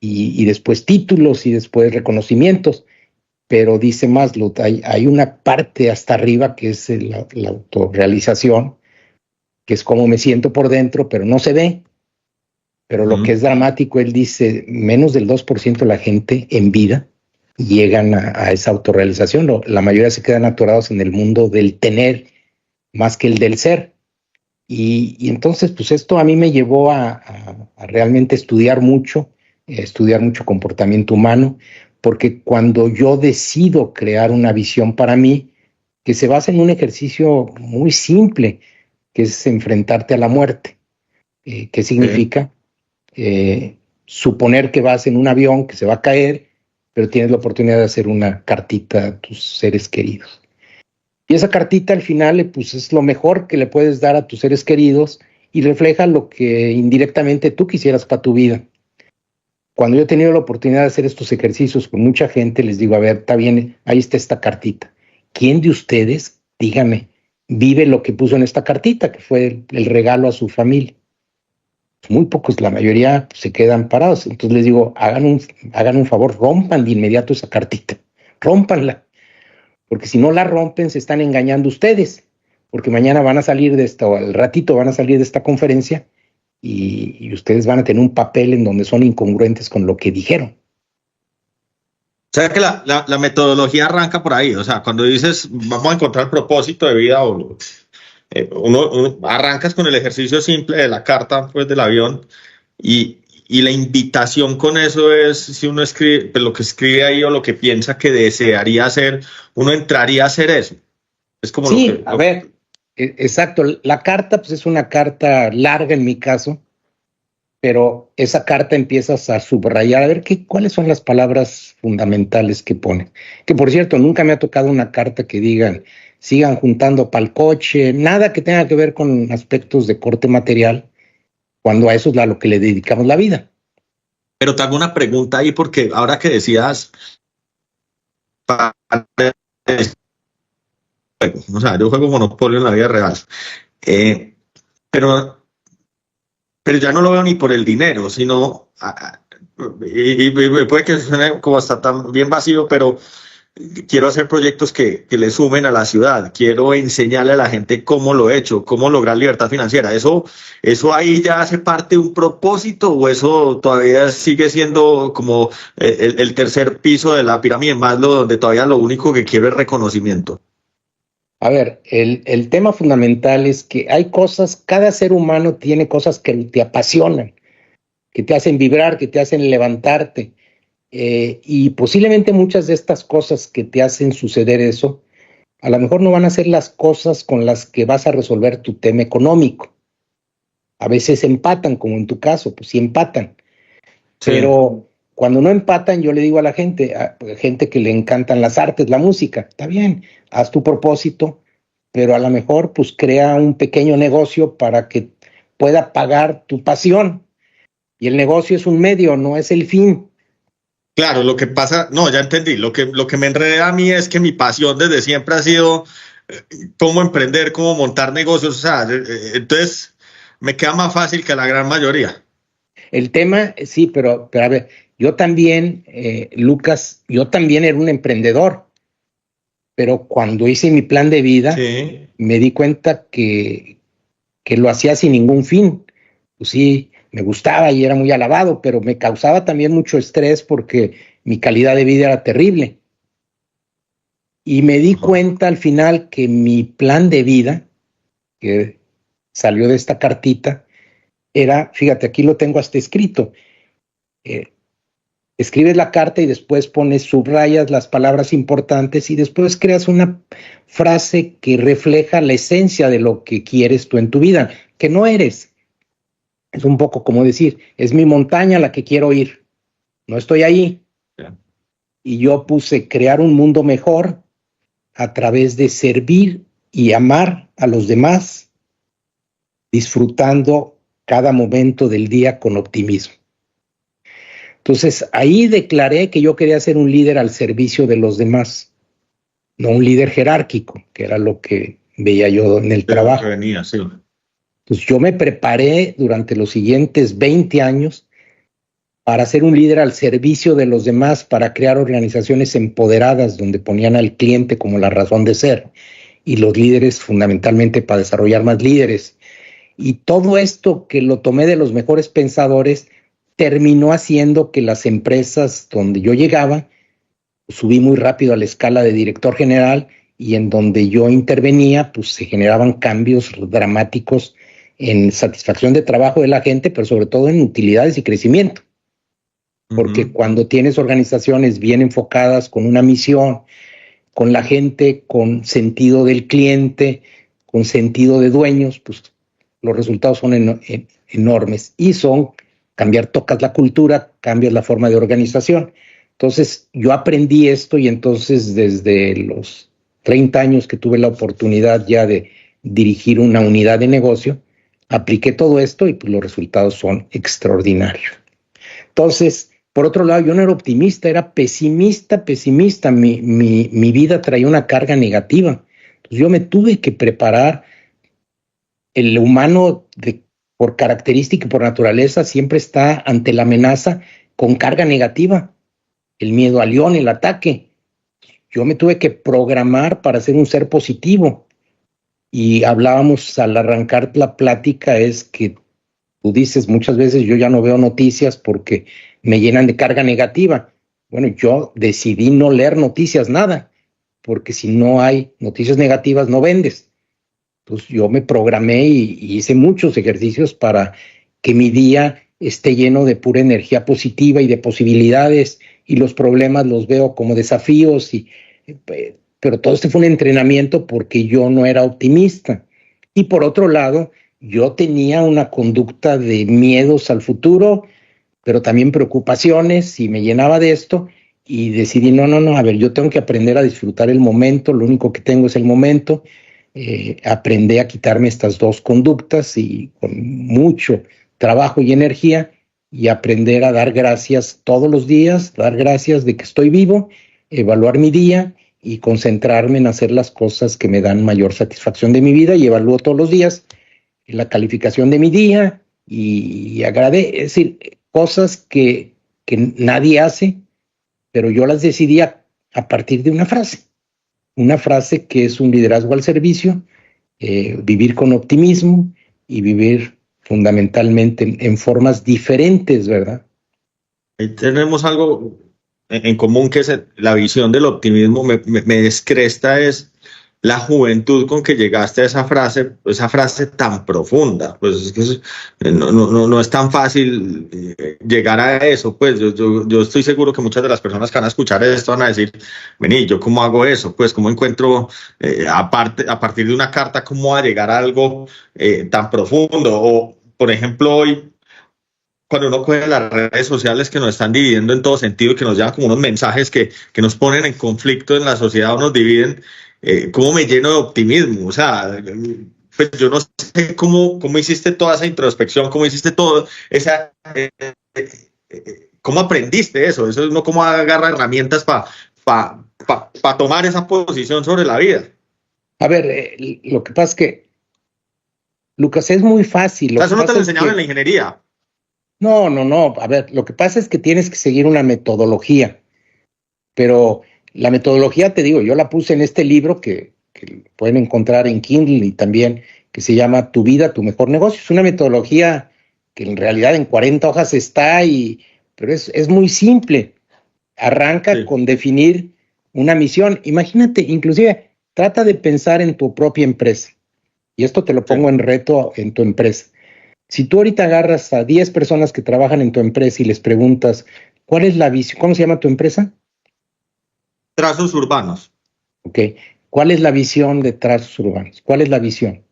y después títulos y después reconocimientos. Pero dice Maslow, hay una parte hasta arriba que es la autorrealización, que es cómo me siento por dentro, pero no se ve. Pero lo que es dramático, él dice, menos del 2% de la gente en vida llegan a esa autorrealización. La mayoría se quedan atorados en el mundo del tener más que el del ser. Y entonces, pues esto a mí me llevó a realmente estudiar mucho comportamiento humano, porque cuando yo decido crear una visión para mí, que se basa en un ejercicio muy simple, que es enfrentarte a la muerte. ¿Qué significa? Suponer que vas en un avión que se va a caer, pero tienes la oportunidad de hacer una cartita a tus seres queridos. Y esa cartita al final pues es lo mejor que le puedes dar a tus seres queridos y refleja lo que indirectamente tú quisieras para tu vida. Cuando yo he tenido la oportunidad de hacer estos ejercicios con mucha gente, les digo, a ver, está bien, ahí está esta cartita. ¿Quién de ustedes, dígame, vive lo que puso en esta cartita, que fue el regalo a su familia? Muy pocos, la mayoría se quedan parados. Entonces les digo, hagan un favor, rompan de inmediato esa cartita, rómpanla, porque si no la rompen se están engañando ustedes, porque mañana van a salir de esta, o al ratito van a salir de esta conferencia y ustedes van a tener un papel en donde son incongruentes con lo que dijeron. O sea que la metodología arranca por ahí, o sea, cuando dices vamos a encontrar propósito de vida, uno arrancas con el ejercicio simple de la carta pues, del avión y la invitación con eso es, si uno escribe pues, lo que escribe ahí o lo que piensa que desearía hacer, uno entraría a hacer eso. Es como sí, lo que... a ver, exacto, la carta pues es una carta larga en mi caso, pero esa carta empiezas a subrayar, a ver cuáles son las palabras fundamentales que pone. Que por cierto, nunca me ha tocado una carta que digan, sigan juntando para el coche, nada que tenga que ver con aspectos de corte material, cuando a eso es a lo que le dedicamos la vida. Pero te hago una pregunta ahí, porque ahora que decías, o sea, yo juego Monopolio en la vida real, pero ya no lo veo ni por el dinero, sino, y puede que suene como hasta tan bien vacío, pero quiero hacer proyectos que le sumen a la ciudad, quiero enseñarle a la gente cómo lo he hecho, cómo lograr libertad financiera. ¿Eso ahí ya hace parte de un propósito o eso todavía sigue siendo como el tercer piso de la pirámide en Maslow, donde todavía lo único que quiero es reconocimiento? A ver, el tema fundamental es que hay cosas, cada ser humano tiene cosas que te apasionan, que te hacen vibrar, que te hacen levantarte. Y posiblemente muchas de estas cosas que te hacen suceder eso, a lo mejor no van a ser las cosas con las que vas a resolver tu tema económico. A veces empatan, como en tu caso, pues sí empatan. Sí. Pero cuando no empatan, yo le digo a la gente que le encantan las artes, la música, está bien, haz tu propósito, pero a lo mejor pues crea un pequeño negocio para que pueda pagar tu pasión. Y el negocio es un medio, no es el fin. Claro, lo que pasa, no, ya entendí, lo que me enreda a mí es que mi pasión desde siempre ha sido cómo emprender, cómo montar negocios, o sea, entonces me queda más fácil que a la gran mayoría. El tema, sí, pero a ver, yo también, Lucas, yo también era un emprendedor, pero cuando hice mi plan de vida, sí, me di cuenta que lo hacía sin ningún fin. Pues sí, me gustaba y era muy alabado, pero me causaba también mucho estrés porque mi calidad de vida era terrible. Y me di cuenta al final que mi plan de vida, que salió de esta cartita, era, fíjate, aquí lo tengo hasta escrito. Escribes la carta y después pones, subrayas las palabras importantes y después creas una frase que refleja la esencia de lo que quieres tú en tu vida, que no eres. Es un poco como decir, es mi montaña la que quiero ir, no estoy ahí. Yeah. Y yo puse crear un mundo mejor a través de servir y amar a los demás, disfrutando cada momento del día con optimismo. Entonces, ahí declaré que yo quería ser un líder al servicio de los demás, no un líder jerárquico, que era lo que veía yo en el trabajo. Que venía, sí. Entonces, yo me preparé durante los siguientes 20 años para ser un líder al servicio de los demás, para crear organizaciones empoderadas donde ponían al cliente como la razón de ser y los líderes fundamentalmente para desarrollar más líderes. Y todo esto que lo tomé de los mejores pensadores terminó haciendo que las empresas donde yo llegaba, subí muy rápido a la escala de director general y en donde yo intervenía, pues se generaban cambios dramáticos en satisfacción de trabajo de la gente, pero sobre todo en utilidades y crecimiento. Porque cuando tienes organizaciones bien enfocadas con una misión, con la gente, con sentido del cliente, con sentido de dueños, pues los resultados son enormes y son tocas la cultura, cambias la forma de organización. Entonces yo aprendí esto y entonces desde los 30 años que tuve la oportunidad ya de dirigir una unidad de negocio, apliqué todo esto y pues los resultados son extraordinarios. Entonces, por otro lado, yo no era optimista, era pesimista. Mi vida traía una carga negativa. Entonces, yo me tuve que preparar. El humano, por característica y por naturaleza, siempre está ante la amenaza con carga negativa. El miedo al león, el ataque. Yo me tuve que programar para ser un ser positivo. Y hablábamos al arrancar la plática, es que tú dices muchas veces, yo ya no veo noticias porque me llenan de carga negativa. Bueno, yo decidí no leer noticias, nada, porque si no hay noticias negativas, no vendes. Entonces yo me programé y hice muchos ejercicios para que mi día esté lleno de pura energía positiva y de posibilidades, y los problemas los veo como desafíos, pero todo este fue un entrenamiento porque yo no era optimista. Y por otro lado, yo tenía una conducta de miedos al futuro, pero también preocupaciones, y me llenaba de esto, y decidí, no, a ver, yo tengo que aprender a disfrutar el momento, lo único que tengo es el momento. Aprendí a quitarme estas dos conductas y con mucho trabajo y energía, y aprender a dar gracias todos los días, dar gracias de que estoy vivo, evaluar mi día y concentrarme en hacer las cosas que me dan mayor satisfacción de mi vida, y evalúo todos los días la calificación de mi día y es decir, cosas que nadie hace, pero yo las decidí a partir de una frase que es un liderazgo al servicio, vivir con optimismo y vivir fundamentalmente en formas diferentes, ¿verdad? Ahí tenemos algo en común, que es la visión del optimismo. Me descresta es la juventud con que llegaste a esa frase tan profunda. Pues es que no es tan fácil llegar a eso. Pues yo estoy seguro que muchas de las personas que van a escuchar esto van a decir, vení, ¿yo cómo hago eso? Pues cómo encuentro, a partir de una carta, cómo va a llegar a algo tan profundo. O, por ejemplo, hoy, cuando uno coge las redes sociales que nos están dividiendo en todo sentido, que nos llevan como unos mensajes que nos ponen en conflicto en la sociedad o nos dividen, ¿cómo me lleno de optimismo? O sea, pues yo no sé cómo hiciste toda esa introspección, cómo hiciste todo esa... ¿Cómo aprendiste eso? Eso es uno cómo agarra herramientas para tomar esa posición sobre la vida. A ver, lo que pasa es que, Lucas, es muy fácil. Eso no te lo enseñaron en la ingeniería. No. A ver, lo que pasa es que tienes que seguir una metodología, pero la metodología, te digo, yo la puse en este libro que pueden encontrar en Kindle, y también que se llama Tu vida, tu mejor negocio. Es una metodología que en realidad en 40 hojas está, pero es muy simple. Arranca con definir una misión. Imagínate, inclusive, trata de pensar en tu propia empresa. Y esto te lo pongo en reto en tu empresa. Si tú ahorita agarras a 10 personas que trabajan en tu empresa y les preguntas, ¿cuál es la visión? ¿Cómo se llama tu empresa? Trazos urbanos. Ok. ¿Cuál es la visión de Trazos Urbanos? ¿Cuál es la visión?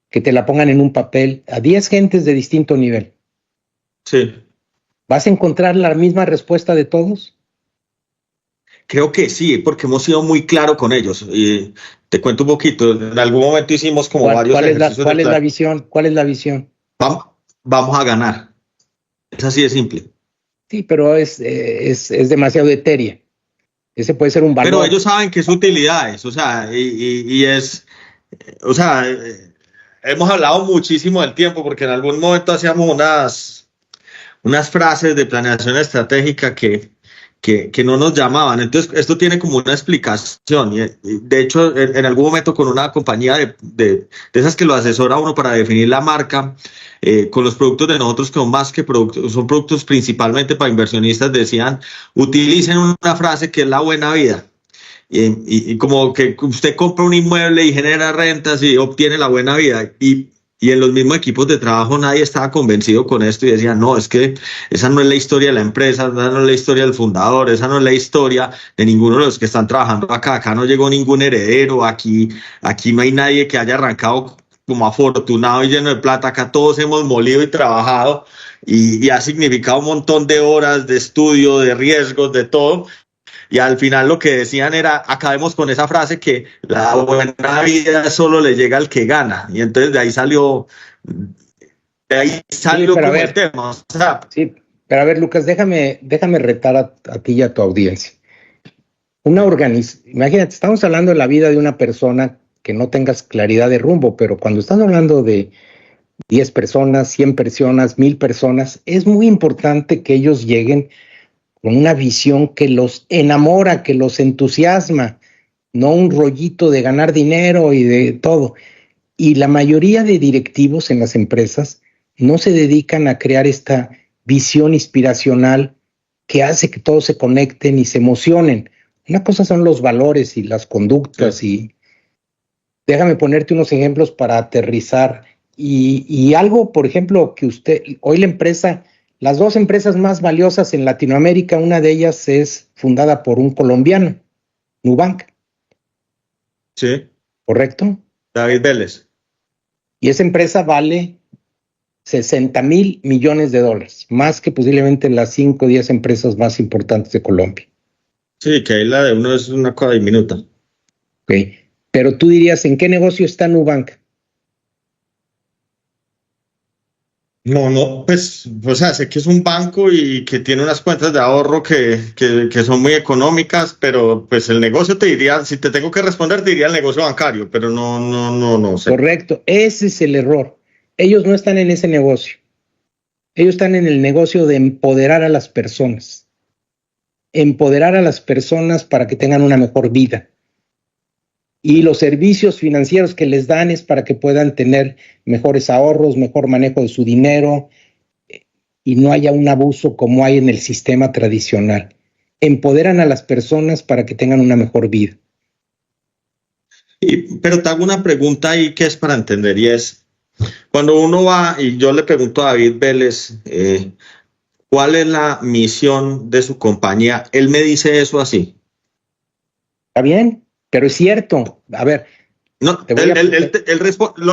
Que te la pongan en un papel a 10 gentes de distinto nivel. Sí. ¿Vas a encontrar la misma respuesta de todos? Creo que sí, porque hemos sido muy claros con ellos. Y te cuento un poquito. En algún momento hicimos como varios ejercicios. ¿Cuál es la visión? ¿Cuál es la visión? Vamos a ganar. Es así de simple. Sí, pero es demasiado etérea. Ese puede ser un valor. Pero ellos saben que es utilidades, o sea, y es, o sea, hemos hablado muchísimo del tiempo, porque en algún momento hacíamos unas frases de planeación estratégica que no nos llamaban. Entonces, esto tiene como una explicación. Y de hecho, en algún momento con una compañía de esas que lo asesora a uno para definir la marca, con los productos de nosotros, que son más que productos, son productos principalmente para inversionistas, decían, utilicen una frase que es la buena vida. Y como que usted compra un inmueble y genera rentas y obtiene la buena vida. Y en los mismos equipos de trabajo nadie estaba convencido con esto, y decían, no, es que esa no es la historia de la empresa, esa no es la historia del fundador, esa no es la historia de ninguno de los que están trabajando acá. Acá no llegó ningún heredero, aquí no hay nadie que haya arrancado como afortunado y lleno de plata. Acá todos hemos molido y trabajado y ha significado un montón de horas de estudio, de riesgos, de todo. Y al final lo que decían era, acabemos con esa frase que la buena vida solo le llega al que gana. Y entonces de ahí salió Sí, pero a como el ver, tema. O sea, sí, pero a ver, Lucas, déjame retar a ti y a tu audiencia. Imagínate, estamos hablando de la vida de una persona que no tengas claridad de rumbo, pero cuando estamos hablando de 10 personas, 100 personas, 1000 personas, es muy importante que ellos lleguen con una visión que los enamora, que los entusiasma, no un rollito de ganar dinero y de todo. Y la mayoría de directivos en las empresas no se dedican a crear esta visión inspiracional que hace que todos se conecten y se emocionen. Una cosa son los valores y las conductas, y déjame ponerte unos ejemplos para aterrizar. Y algo, por ejemplo, que hoy las dos empresas más valiosas en Latinoamérica, una de ellas es fundada por un colombiano, Nubank, sí, ¿correcto? David Vélez. Y esa empresa vale 60,000 millones de dólares, más que posiblemente las 5 o 10 empresas más importantes de Colombia. Sí, que ahí la de uno es una cosa diminuta. Okay. Pero tú dirías, ¿en qué negocio está Nubank? No, pues, o sea, sé que es un banco y que tiene unas cuentas de ahorro que son muy económicas, pero pues el negocio te diría, si te tengo que responder, te diría el negocio bancario, pero no sé. Correcto, ese es el error. Ellos no están en ese negocio. Ellos están en el negocio de empoderar a las personas. Empoderar a las personas para que tengan una mejor vida. Y los servicios financieros que les dan es para que puedan tener mejores ahorros, mejor manejo de su dinero y no haya un abuso como hay en el sistema tradicional. Empoderan a las personas para que tengan una mejor vida. Pero te hago una pregunta ahí que es para entender y es, cuando uno va y yo le pregunto a David Vélez, ¿cuál es la misión de su compañía? Él me dice eso así. ¿Está bien? Pero es cierto. A ver, No,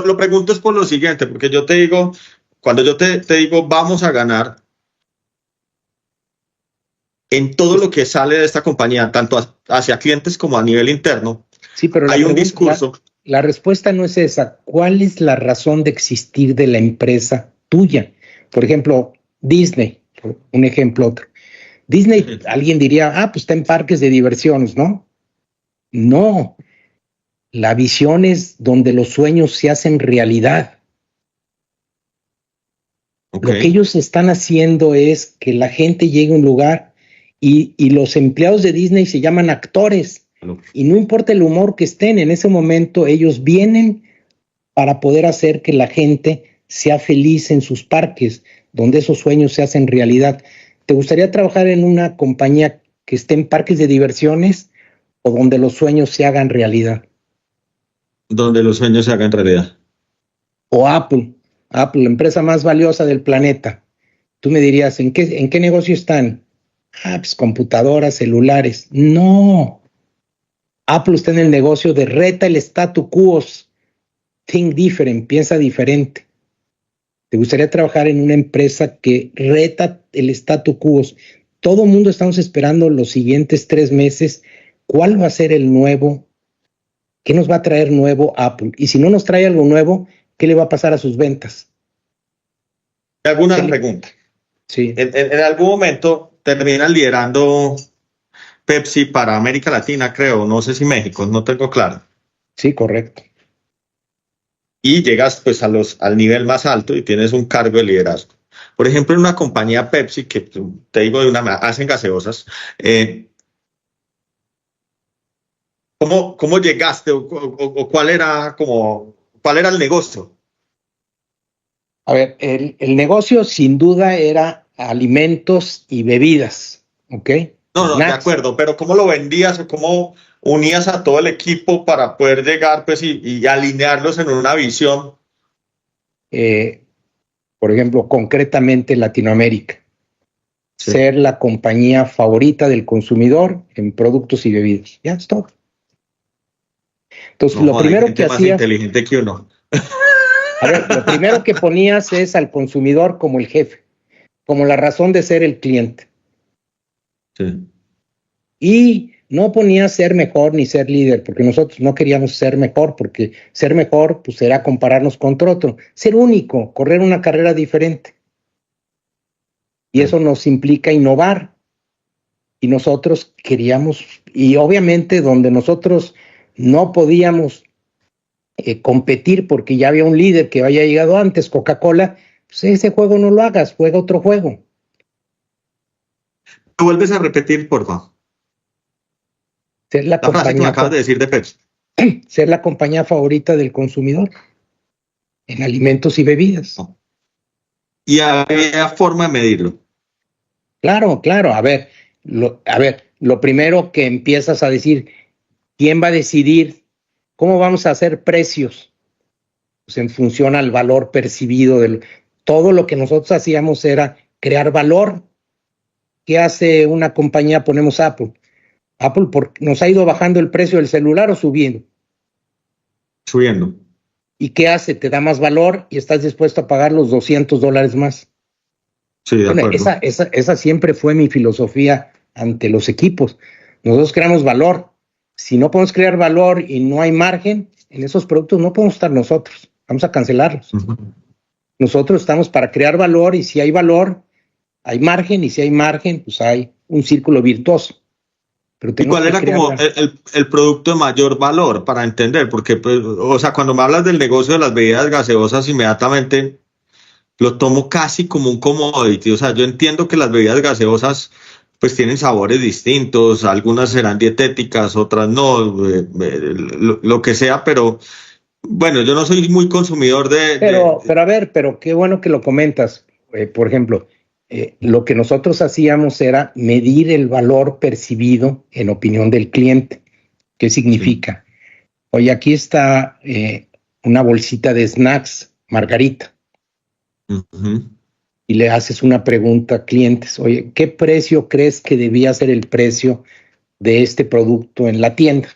lo pregunto es por lo siguiente, porque yo te digo, cuando yo te digo vamos a ganar en todo lo que sale de esta compañía, tanto hacia clientes como a nivel interno, sí, pero hay un discurso. La respuesta no es esa. ¿Cuál es la razón de existir de la empresa tuya? Por ejemplo, Disney, un ejemplo otro. Disney, alguien diría, pues está en parques de diversiones, ¿no? No, la visión es donde los sueños se hacen realidad. Okay. Lo que ellos están haciendo es que la gente llegue a un lugar y los empleados de Disney se llaman actores. Y no importa el humor que estén, en ese momento ellos vienen para poder hacer que la gente sea feliz en sus parques, donde esos sueños se hacen realidad. ¿Te gustaría trabajar en una compañía que esté en parques de diversiones o donde los sueños se hagan realidad? Donde los sueños se hagan realidad. O Apple, la empresa más valiosa del planeta. Tú me dirías, ¿en qué negocio están? Pues computadoras, celulares. No. Apple está en el negocio de reta el statu quo. Think different, piensa diferente. ¿Te gustaría trabajar en una empresa que reta el statu quo? Todo el mundo estamos esperando los siguientes 3 meses. ¿Cuál va a ser el nuevo? ¿Qué nos va a traer nuevo Apple? Y si no nos trae algo nuevo, ¿qué le va a pasar a sus ventas? Te hago una pregunta. Sí. En algún momento terminan liderando Pepsi para América Latina, creo. No sé si México, no tengo claro. Sí, correcto. Y llegas pues al nivel más alto y tienes un cargo de liderazgo. Por ejemplo, en una compañía Pepsi, que te digo hacen gaseosas, ¿cómo llegaste o cuál era el negocio? A ver, el negocio sin duda era alimentos y bebidas, ¿ok? No, de acuerdo, pero ¿cómo lo vendías o cómo unías a todo el equipo para poder llegar pues y alinearlos en una visión? Por ejemplo, concretamente Latinoamérica. Sí. Ser la compañía favorita del consumidor en productos y bebidas. Ya es todo. Entonces, lo primero que hacía... más inteligente que uno. A ver, lo primero que ponías es al consumidor como el jefe, como la razón de ser el cliente. Sí. Y no ponías ser mejor ni ser líder, porque nosotros no queríamos ser mejor, porque ser mejor pues era compararnos contra otro. Ser único, correr una carrera diferente. Y eso nos implica innovar. Y nosotros queríamos, y obviamente donde nosotros no podíamos competir porque ya había un líder que había llegado antes, Coca-Cola, pues ese juego no lo hagas, juega otro juego. ¿Lo vuelves a repetir, por favor? Ser la La frase que me compañía, acabas de decir de Pepsi. ser la compañía favorita del consumidor en alimentos y bebidas. Y había forma de medirlo. Claro, claro. A ver, lo primero que empiezas a decir, ¿quién va a decidir cómo vamos a hacer precios? Pues en función al valor percibido. Todo lo que nosotros hacíamos era crear valor. ¿Qué hace una compañía? Ponemos Apple. Apple nos ha ido bajando el precio del celular o subiendo. Subiendo. ¿Y qué hace? Te da más valor y estás dispuesto a pagar los $200 más. Sí, de Bueno, acuerdo. esa siempre fue mi filosofía ante los equipos. Nosotros creamos valor. Si no podemos crear valor y no hay margen, en esos productos no podemos estar nosotros. Vamos a cancelarlos. Nosotros estamos para crear valor y si hay valor, hay margen y si hay margen, pues hay un círculo virtuoso. Pero ¿Y cuál era como el producto de mayor valor para entender? Porque, pues, o sea, cuando me hablas del negocio de las bebidas gaseosas, inmediatamente lo tomo casi como un commodity. O sea, yo entiendo que las bebidas gaseosas pues tienen sabores distintos, algunas serán dietéticas, otras no, lo que sea, pero bueno, yo no soy muy consumidor Pero a ver, pero qué bueno que lo comentas. Por ejemplo, lo que nosotros hacíamos era medir el valor percibido en opinión del cliente. ¿Qué significa? Sí. Oye, aquí está una bolsita de snacks, Margarita. Y le haces una pregunta a clientes. Oye, ¿qué precio crees que debía ser el precio de este producto en la tienda?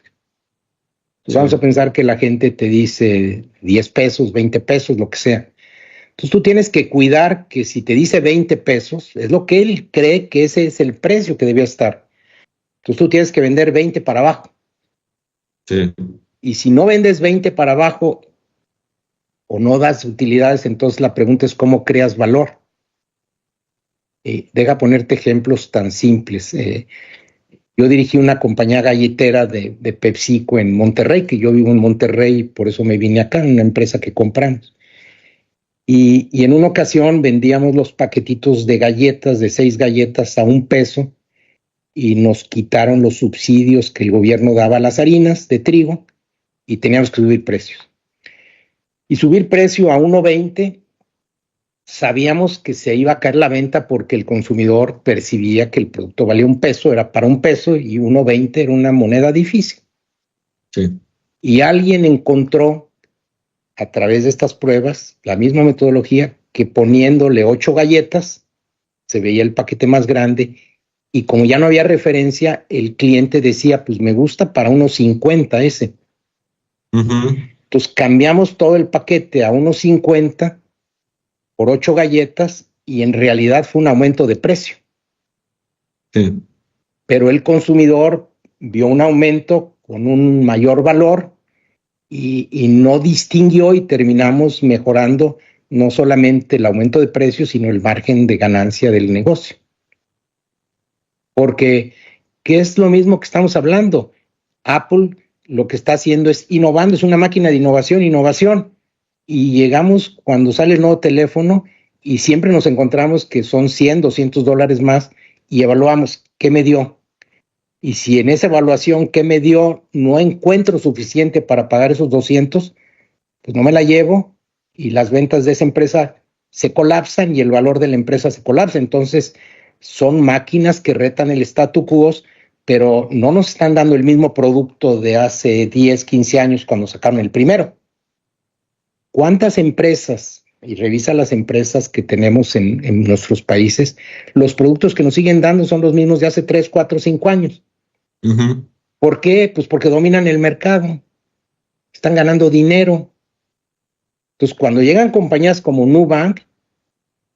Entonces vamos a pensar que la gente te dice 10 pesos, 20 pesos, lo que sea. Entonces tú tienes que cuidar que si te dice 20 pesos, es lo que él cree que ese es el precio que debía estar. Entonces tú tienes que vender 20 para abajo. Sí. Y si no vendes 20 para abajo o no das utilidades, entonces la pregunta es cómo creas valor. Deja ponerte ejemplos tan simples. Yo dirigí una compañía galletera de PepsiCo en Monterrey, que yo vivo en Monterrey, por eso me vine acá, una empresa que compramos. Y en una ocasión vendíamos los paquetitos de galletas, de 6 galletas a $1, y nos quitaron los subsidios que el gobierno daba a las harinas de trigo y teníamos que subir precios. Y subir precio a 1.20, sabíamos que se iba a caer la venta porque el consumidor percibía que el producto valía $1, era para $1 y 1.20 era una moneda difícil. Sí. Y alguien encontró a través de estas pruebas la misma metodología que poniéndole 8 galletas se veía el paquete más grande y como ya no había referencia, el cliente decía, pues me gusta para unos 50 ese. Entonces cambiamos todo el paquete a unos 50 por 8 galletas y en realidad fue un aumento de precio. Sí. Pero el consumidor vio un aumento con un mayor valor y no distinguió y terminamos mejorando no solamente el aumento de precios, sino el margen de ganancia del negocio. Porque, ¿qué es lo mismo que estamos hablando? Apple lo que está haciendo es innovando, es una máquina de innovación. Y llegamos cuando sale el nuevo teléfono y siempre nos encontramos que son $100, $200 más y evaluamos qué me dio. Y si en esa evaluación qué me dio no encuentro suficiente para pagar esos 200, pues no me la llevo y las ventas de esa empresa se colapsan y el valor de la empresa se colapsa. Entonces son máquinas que retan el statu quo, pero no nos están dando el mismo producto de hace 10, 15 años cuando sacaron el primero. ¿Cuántas empresas, y revisa las empresas que tenemos en nuestros países, los productos que nos siguen dando son los mismos de hace 3, 4, 5 años? ¿Por qué? Pues porque dominan el mercado, están ganando dinero. Entonces, cuando llegan compañías como Nubank,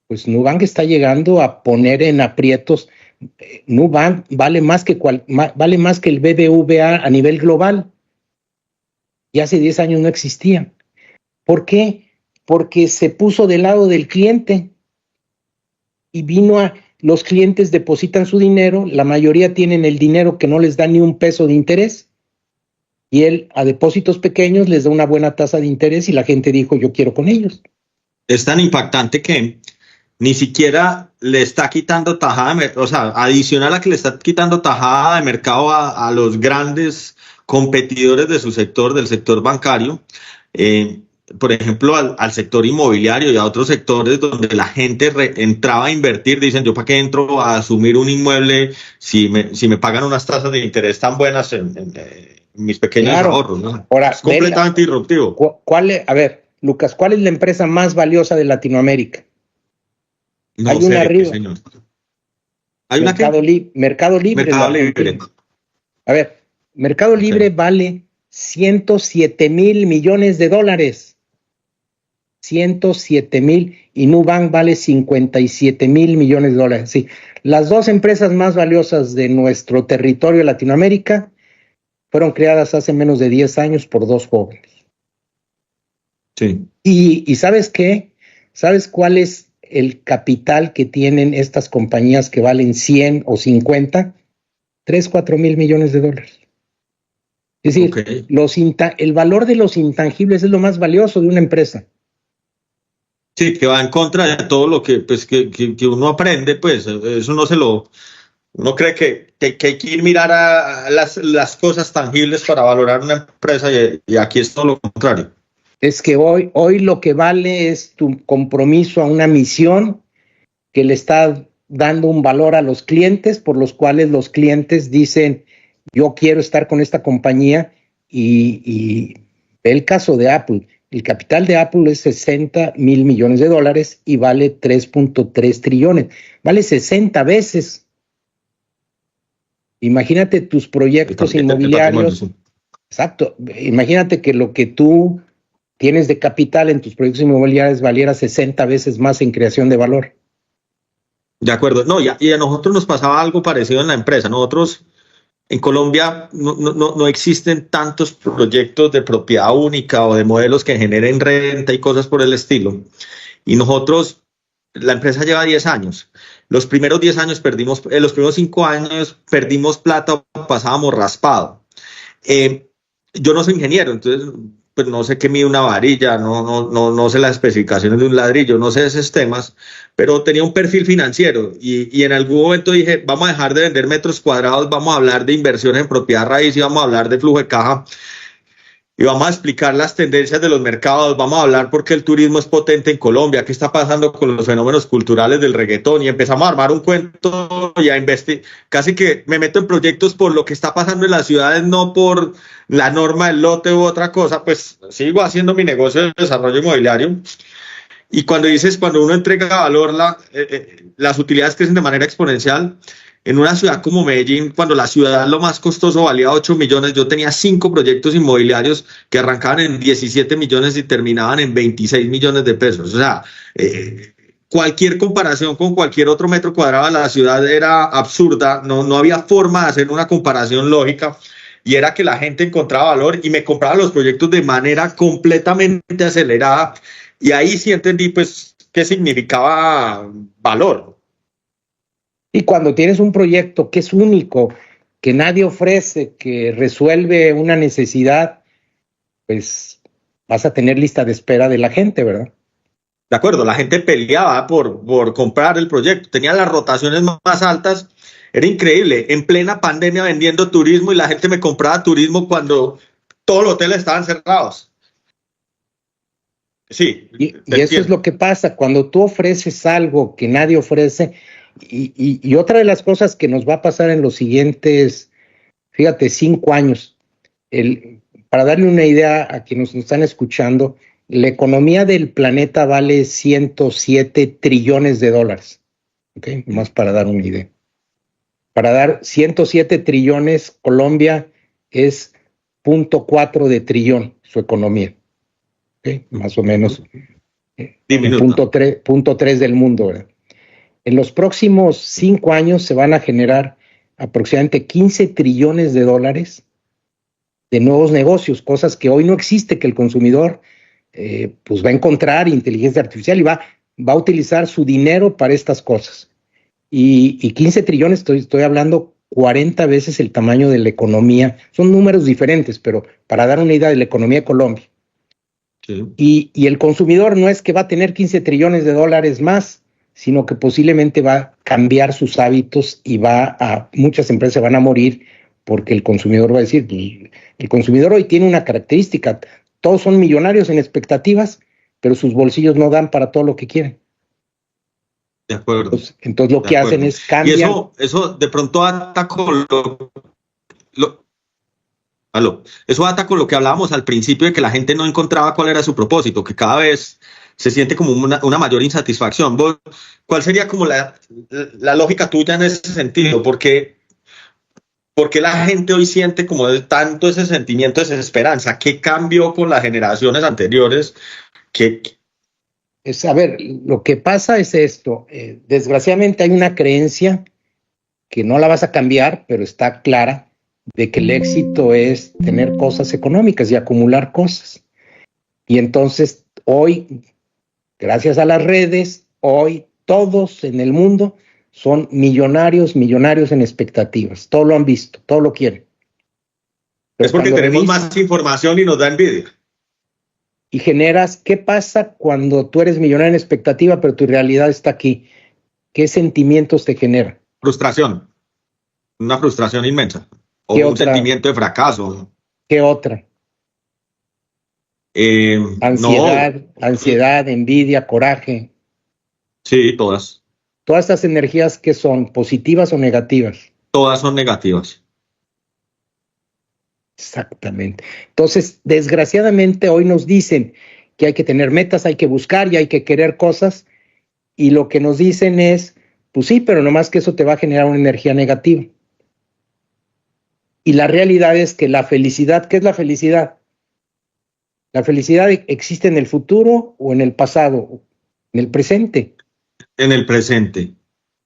pues Nubank está llegando a poner en aprietos. Nubank vale más que el BBVA a nivel global. Y hace 10 años no existía. ¿Por qué? Porque se puso del lado del cliente y los clientes depositan su dinero, la mayoría tienen el dinero que no les da ni un peso de interés, y él a depósitos pequeños les da una buena tasa de interés y la gente dijo, yo quiero con ellos. Es tan impactante que ni siquiera le está quitando tajada, o sea, adicional a que le está quitando tajada de mercado a los grandes competidores de su sector, del sector bancario, por ejemplo, al sector inmobiliario y a otros sectores donde la gente entraba a invertir, dicen, yo para qué entro a asumir un inmueble si me pagan unas tasas de interés tan buenas en mis pequeños ahorros, ¿no? Ahora, es completamente disruptivo. A ver, Lucas, ¿cuál es la empresa más valiosa de Latinoamérica? No hay sé, una arriba. Señor. ¿Hay Mercado Libre. Mercado Libre. A ver, Mercado Libre vale 107,000 millones de dólares. 107,000 y Nubank vale 57,000 millones de dólares. Sí, las dos empresas más valiosas de nuestro territorio de Latinoamérica fueron creadas hace menos de 10 años por dos jóvenes. Sí. ¿Y sabes qué? ¿Sabes cuál es el capital que tienen estas compañías que valen 100 o 50? 3,4,000 millones de dólares. Es decir, el valor de los intangibles es lo más valioso de una empresa. Sí, que va en contra de todo lo que, pues, que uno aprende, pues eso no se lo... Uno cree que hay que ir mirar a las cosas tangibles para valorar una empresa y aquí es todo lo contrario. Es que hoy lo que vale es tu compromiso a una misión que le está dando un valor a los clientes, por los cuales los clientes dicen, yo quiero estar con esta compañía, y el caso de Apple. El capital de Apple es 60,000 millones de dólares y vale 3.3 trillones. Vale 60 veces. Imagínate tus proyectos inmobiliarios. Exacto. Imagínate que lo que tú tienes de capital en tus proyectos inmobiliarios valiera 60 veces más en creación de valor. De acuerdo. No, y a nosotros nos pasaba algo parecido en la empresa. Nosotros en Colombia no existen tantos proyectos de propiedad única o de modelos que generen renta y cosas por el estilo. Y nosotros, la empresa lleva 10 años. Los primeros 10 años perdimos, los primeros 5 años perdimos plata o pasábamos raspado. Yo no soy ingeniero, entonces pues no sé qué mide una varilla, no sé las especificaciones de un ladrillo, no sé esos temas, pero tenía un perfil financiero y en algún momento dije, vamos a dejar de vender metros cuadrados, vamos a hablar de inversión en propiedad raíz y vamos a hablar de flujo de caja y vamos a explicar las tendencias de los mercados, vamos a hablar por qué el turismo es potente en Colombia, qué está pasando con los fenómenos culturales del reggaetón, y empezamos a armar un cuento y a investigar. Casi que me meto en proyectos por lo que está pasando en las ciudades, no por la norma del lote u otra cosa. Pues sigo haciendo mi negocio de desarrollo inmobiliario. Y cuando uno entrega valor, las utilidades crecen de manera exponencial. En una ciudad como Medellín, cuando la ciudad lo más costoso valía 8 millones, yo tenía 5 proyectos inmobiliarios que arrancaban en 17 millones y terminaban en 26 millones de pesos. O sea, cualquier comparación con cualquier otro metro cuadrado de la ciudad era absurda, no había forma de hacer una comparación lógica, y era que la gente encontraba valor y me compraba los proyectos de manera completamente acelerada, y ahí sí entendí pues qué significaba valor. Y cuando tienes un proyecto que es único, que nadie ofrece, que resuelve una necesidad, pues vas a tener lista de espera de la gente, ¿verdad? De acuerdo, la gente peleaba por comprar el proyecto, tenía las rotaciones más altas, era increíble, en plena pandemia vendiendo turismo y la gente me compraba turismo cuando todos los hoteles estaban cerrados. Sí. Y eso es lo que pasa, cuando tú ofreces algo que nadie ofrece. Y otra de las cosas que nos va a pasar en los siguientes, fíjate, 5 años, para darle una idea a quienes nos están escuchando, la economía del planeta vale 107 trillones de dólares. ¿Ok? Más para dar una idea. Para dar 107 trillones, Colombia es 0.4 de trillón su economía. ¿okay? Más o menos Diminuta. punto 3 del mundo, ¿verdad? En los próximos 5 años se van a generar aproximadamente 15 trillones de dólares de nuevos negocios, cosas que hoy no existe, que el consumidor pues va a encontrar inteligencia artificial y va a utilizar su dinero para estas cosas. Y 15 trillones, estoy hablando 40 veces el tamaño de la economía. Son números diferentes, pero para dar una idea de la economía de Colombia. Sí. Y el consumidor no es que va a tener 15 trillones de dólares más, sino que posiblemente va a cambiar sus hábitos y muchas empresas van a morir porque el consumidor va a decir, el consumidor hoy tiene una característica, todos son millonarios en expectativas, pero sus bolsillos no dan para todo lo que quieren. De acuerdo. Entonces lo que hacen es cambiar. Y eso de pronto ata con eso ata con lo que hablábamos al principio de que la gente no encontraba cuál era su propósito, que cada vez se siente como una mayor insatisfacción. ¿Cuál sería como la lógica tuya en ese sentido? ¿Por qué la gente hoy siente como tanto ese sentimiento de desesperanza? ¿Qué cambió con las generaciones anteriores? A ver, lo que pasa es esto. Desgraciadamente hay una creencia que no la vas a cambiar, pero está clara, de que el éxito es tener cosas económicas y acumular cosas. Y entonces hoy, gracias a las redes, hoy todos en el mundo son millonarios en expectativas. Todo lo han visto, todo lo quieren. Pero es porque tenemos más información y nos da envidia. Y generas, ¿qué pasa cuando tú eres millonario en expectativa, pero tu realidad está aquí? ¿Qué sentimientos te generan? Frustración, una frustración inmensa, o un sentimiento de fracaso. ¿Qué otra? Ansiedad, envidia, coraje. Sí, todas. ¿Todas estas energías qué son? ¿Positivas o negativas? Todas son negativas. Exactamente. Entonces, desgraciadamente hoy nos dicen que hay que tener metas, hay que buscar y hay que querer cosas, y lo que nos dicen es, pues sí, pero nomás que eso te va a generar una energía negativa. Y la realidad es que la felicidad, ¿qué es la felicidad? La felicidad existe en el futuro o en el pasado, en el presente. En el presente.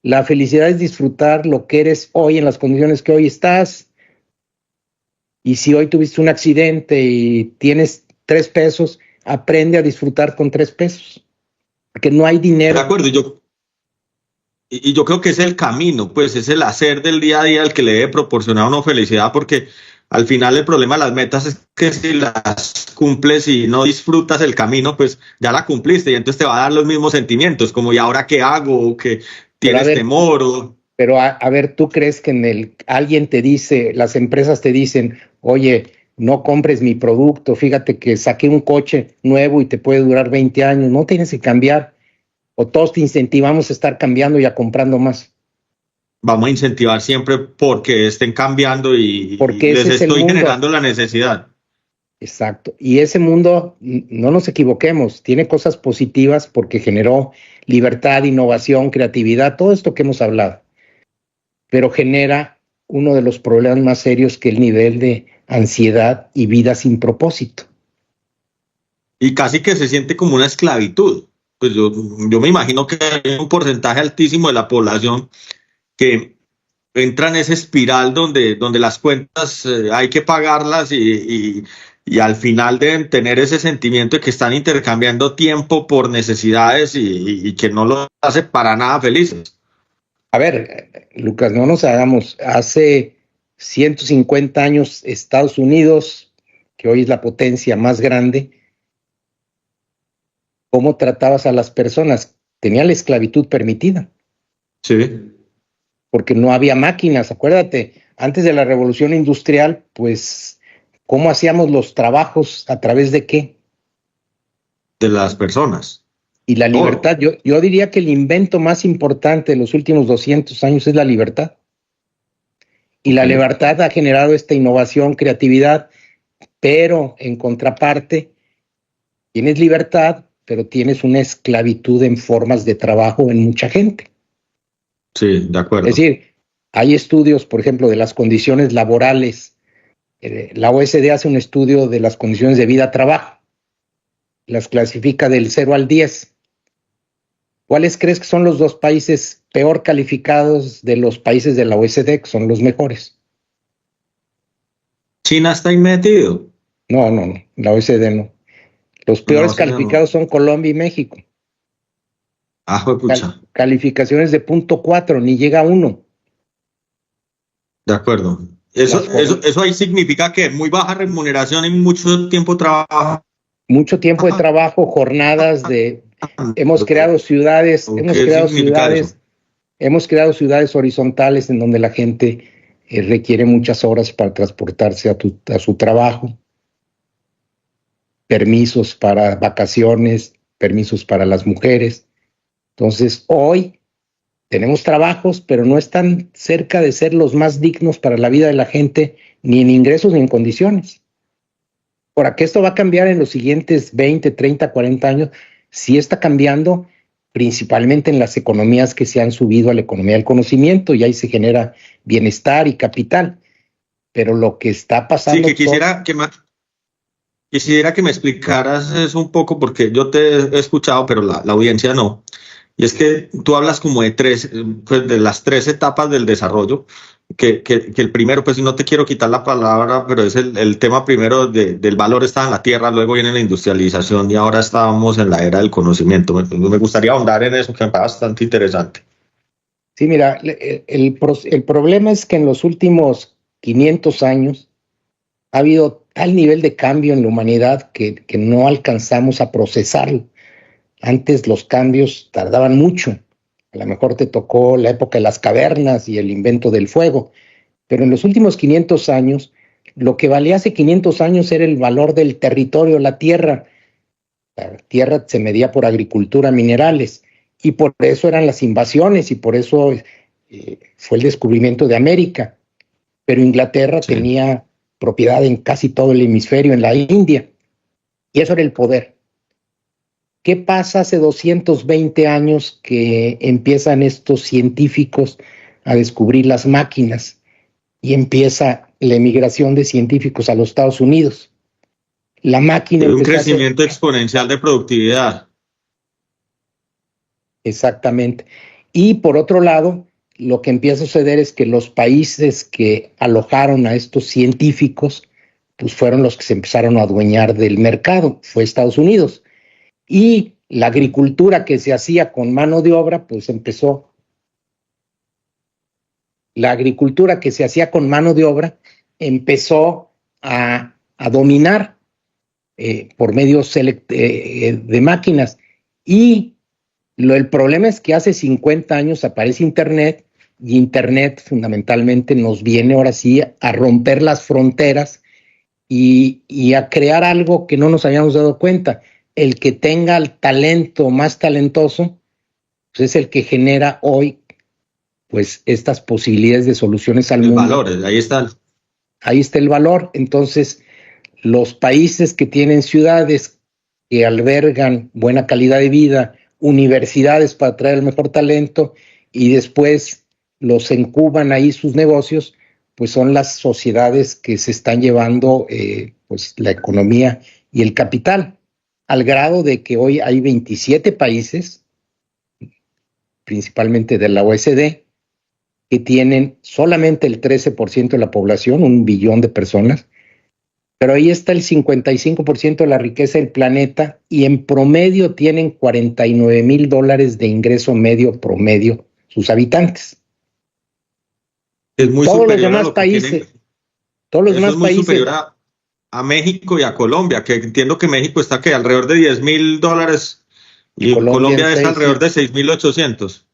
La felicidad es disfrutar lo que eres hoy en las condiciones que hoy estás. Y si hoy tuviste un accidente y tienes 3 pesos, aprende a disfrutar con 3 pesos. Porque no hay dinero. De acuerdo, y yo creo que es el camino, pues es el hacer del día a día el que le debe proporcionar a uno felicidad, porque al final el problema de las metas es que si las cumples y no disfrutas el camino, pues ya la cumpliste y entonces te va a dar los mismos sentimientos, como ¿y ahora qué hago? ¿O que tienes temor? Pero a ver, ¿tú crees que alguien te dice, las empresas te dicen, oye, no compres mi producto, fíjate que saqué un coche nuevo y te puede durar 20 años, no tienes que cambiar? ¿O todos te incentivamos a estar cambiando y a comprando más? Vamos a incentivar siempre porque estén cambiando y les estoy generando la necesidad. Exacto. Y ese mundo, no nos equivoquemos, tiene cosas positivas porque generó libertad, innovación, creatividad, todo esto que hemos hablado. Pero genera uno de los problemas más serios, que es el nivel de ansiedad y vida sin propósito. Y casi que se siente como una esclavitud. Pues yo me imagino que hay un porcentaje altísimo de la población que entra en esa espiral donde las cuentas hay que pagarlas y al final deben tener ese sentimiento de que están intercambiando tiempo por necesidades y que no los hace para nada felices. A ver, Lucas, no nos hagamos. Hace 150 años Estados Unidos, que hoy es la potencia más grande, ¿cómo tratabas a las personas? Tenía la esclavitud permitida. Sí. Porque no había máquinas, acuérdate, antes de la revolución industrial, pues, ¿cómo hacíamos los trabajos? ¿A través de qué? De las personas. Y la libertad, yo diría que el invento más importante de los últimos 200 años es la libertad. Y la libertad ha generado esta innovación, creatividad, pero en contraparte, tienes libertad, pero tienes una esclavitud en formas de trabajo en mucha gente. Sí, de acuerdo. Es decir, hay estudios, por ejemplo, de las condiciones laborales. La OSD hace un estudio de las condiciones de vida-trabajo. las clasifica del 0 al 10. ¿Cuáles crees que son los 2 países peor calificados de los países de la OECD, que son los mejores? China está ahí metido. No, la OECD no. Los peores calificados son Colombia y México. Pucha. Calificaciones de 0.4, ni llega a 1. De acuerdo. Eso ahí significa que muy baja remuneración y mucho tiempo de trabajo. Mucho tiempo de trabajo, jornadas de... Hemos creado ciudades, hemos creado ciudades horizontales en donde la gente requiere muchas horas para transportarse a su trabajo. Permisos para vacaciones, permisos para las mujeres. Entonces, hoy tenemos trabajos, pero no están cerca de ser los más dignos para la vida de la gente, ni en ingresos ni en condiciones. Ahora, que esto va a cambiar en los siguientes 20, 30, 40 años, sí está cambiando, principalmente en las economías que se han subido a la economía del conocimiento, y ahí se genera bienestar y capital. Pero lo que está pasando... Sí, que quisiera que me explicaras eso un poco, porque yo te he escuchado, pero la audiencia no. Y es que tú hablas como de de las 3 etapas del desarrollo, que el primero, pues no te quiero quitar la palabra, pero es el tema primero del valor está en la tierra, luego viene la industrialización y ahora estamos en la era del conocimiento. Me gustaría ahondar en eso, que me parece bastante interesante. Sí, mira, el problema es que en los últimos 500 años ha habido tal nivel de cambio en la humanidad que no alcanzamos a procesarlo. Antes los cambios tardaban mucho. A lo mejor te tocó la época de las cavernas y el invento del fuego, pero en los últimos 500 años, lo que valía hace 500 años era el valor del territorio, la tierra. La tierra se medía por agricultura, minerales, y por eso eran las invasiones, y por eso fue el descubrimiento de América. Pero Inglaterra tenía propiedad en casi todo el hemisferio, en la India, y eso era el poder. ¿Qué pasa hace 220 años que empiezan estos científicos a descubrir las máquinas y empieza la emigración de científicos a los Estados Unidos? La máquina... Un crecimiento exponencial de productividad. Exactamente. Y por otro lado, lo que empieza a suceder es que los países que alojaron a estos científicos, pues fueron los que se empezaron a adueñar del mercado, fue Estados Unidos. Y la agricultura que se hacía con mano de obra, pues empezó. La agricultura que se hacía con mano de obra empezó a dominar por medios de máquinas. Y el problema es que hace 50 años aparece Internet, y Internet fundamentalmente nos viene ahora sí a romper las fronteras y a crear algo que no nos habíamos dado cuenta. El que tenga el talento más talentoso, pues es el que genera hoy pues estas posibilidades de soluciones al mundo. Valores, ahí están. Ahí está el valor. Entonces, los países que tienen ciudades que albergan buena calidad de vida, universidades para atraer el mejor talento, y después los incuban ahí sus negocios, pues son las sociedades que se están llevando pues la economía y el capital, al grado de que hoy hay 27 países, principalmente de la OECD, que tienen solamente el 13% de la población, 1 billón de personas, pero ahí está el 55% de la riqueza del planeta, y en promedio tienen $49,000 de ingreso medio promedio sus habitantes. Es muy todos superior los demás a lo que países, tienen. todos los demás Es muy países superior a México y a Colombia, que entiendo que México está que alrededor de $10,000 y Colombia es alrededor de 6,800.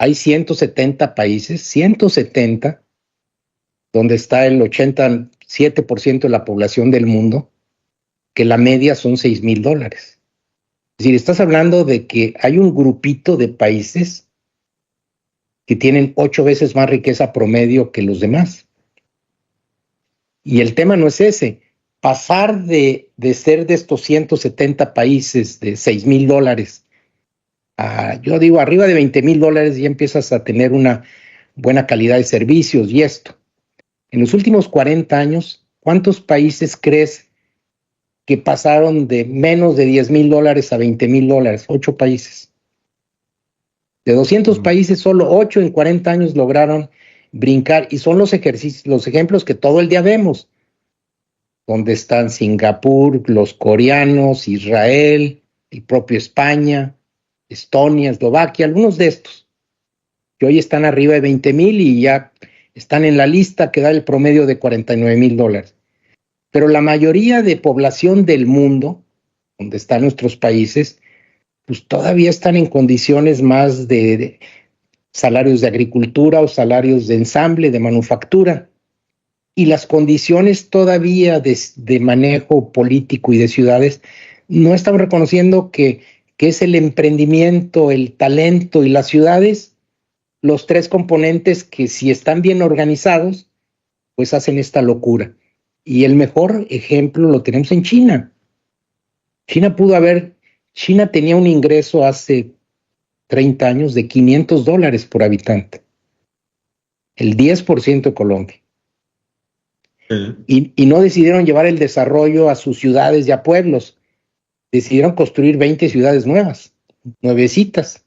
Hay 170 países, 170, donde está el 87% de la población del mundo, que la media son $6,000. Es decir, estás hablando de que hay un grupito de países que tienen 8 veces más riqueza promedio que los demás. Y el tema no es ese. Pasar de ser de estos 170 países de $6,000 a, yo digo, arriba de $20,000, ya empiezas a tener una buena calidad de servicios y esto. En los últimos 40 años, ¿cuántos países crees que pasaron de menos de $10,000 a $20,000, 8 países. De 200 países, solo 8 en 40 años lograron brincar, y son los ejercicios, los ejemplos que todo el día vemos, donde están Singapur, los coreanos, Israel, el propio España, Estonia, Eslovaquia, algunos de estos, que hoy están arriba de 20,000 y ya están en la lista que da el promedio de $49,000. Pero la mayoría de población del mundo, donde están nuestros países, pues todavía están en condiciones más de salarios de agricultura o salarios de ensamble, de manufactura. Y las condiciones todavía de manejo político y de ciudades no están reconociendo que es el emprendimiento, el talento y las ciudades, los tres componentes que, si están bien organizados, pues hacen esta locura. Y el mejor ejemplo lo tenemos en China. China tenía un ingreso hace 30 años de $500 por habitante, el 10% de Colombia. Y no decidieron llevar el desarrollo a sus ciudades y a pueblos, decidieron construir 20 ciudades nuevas, nuevecitas.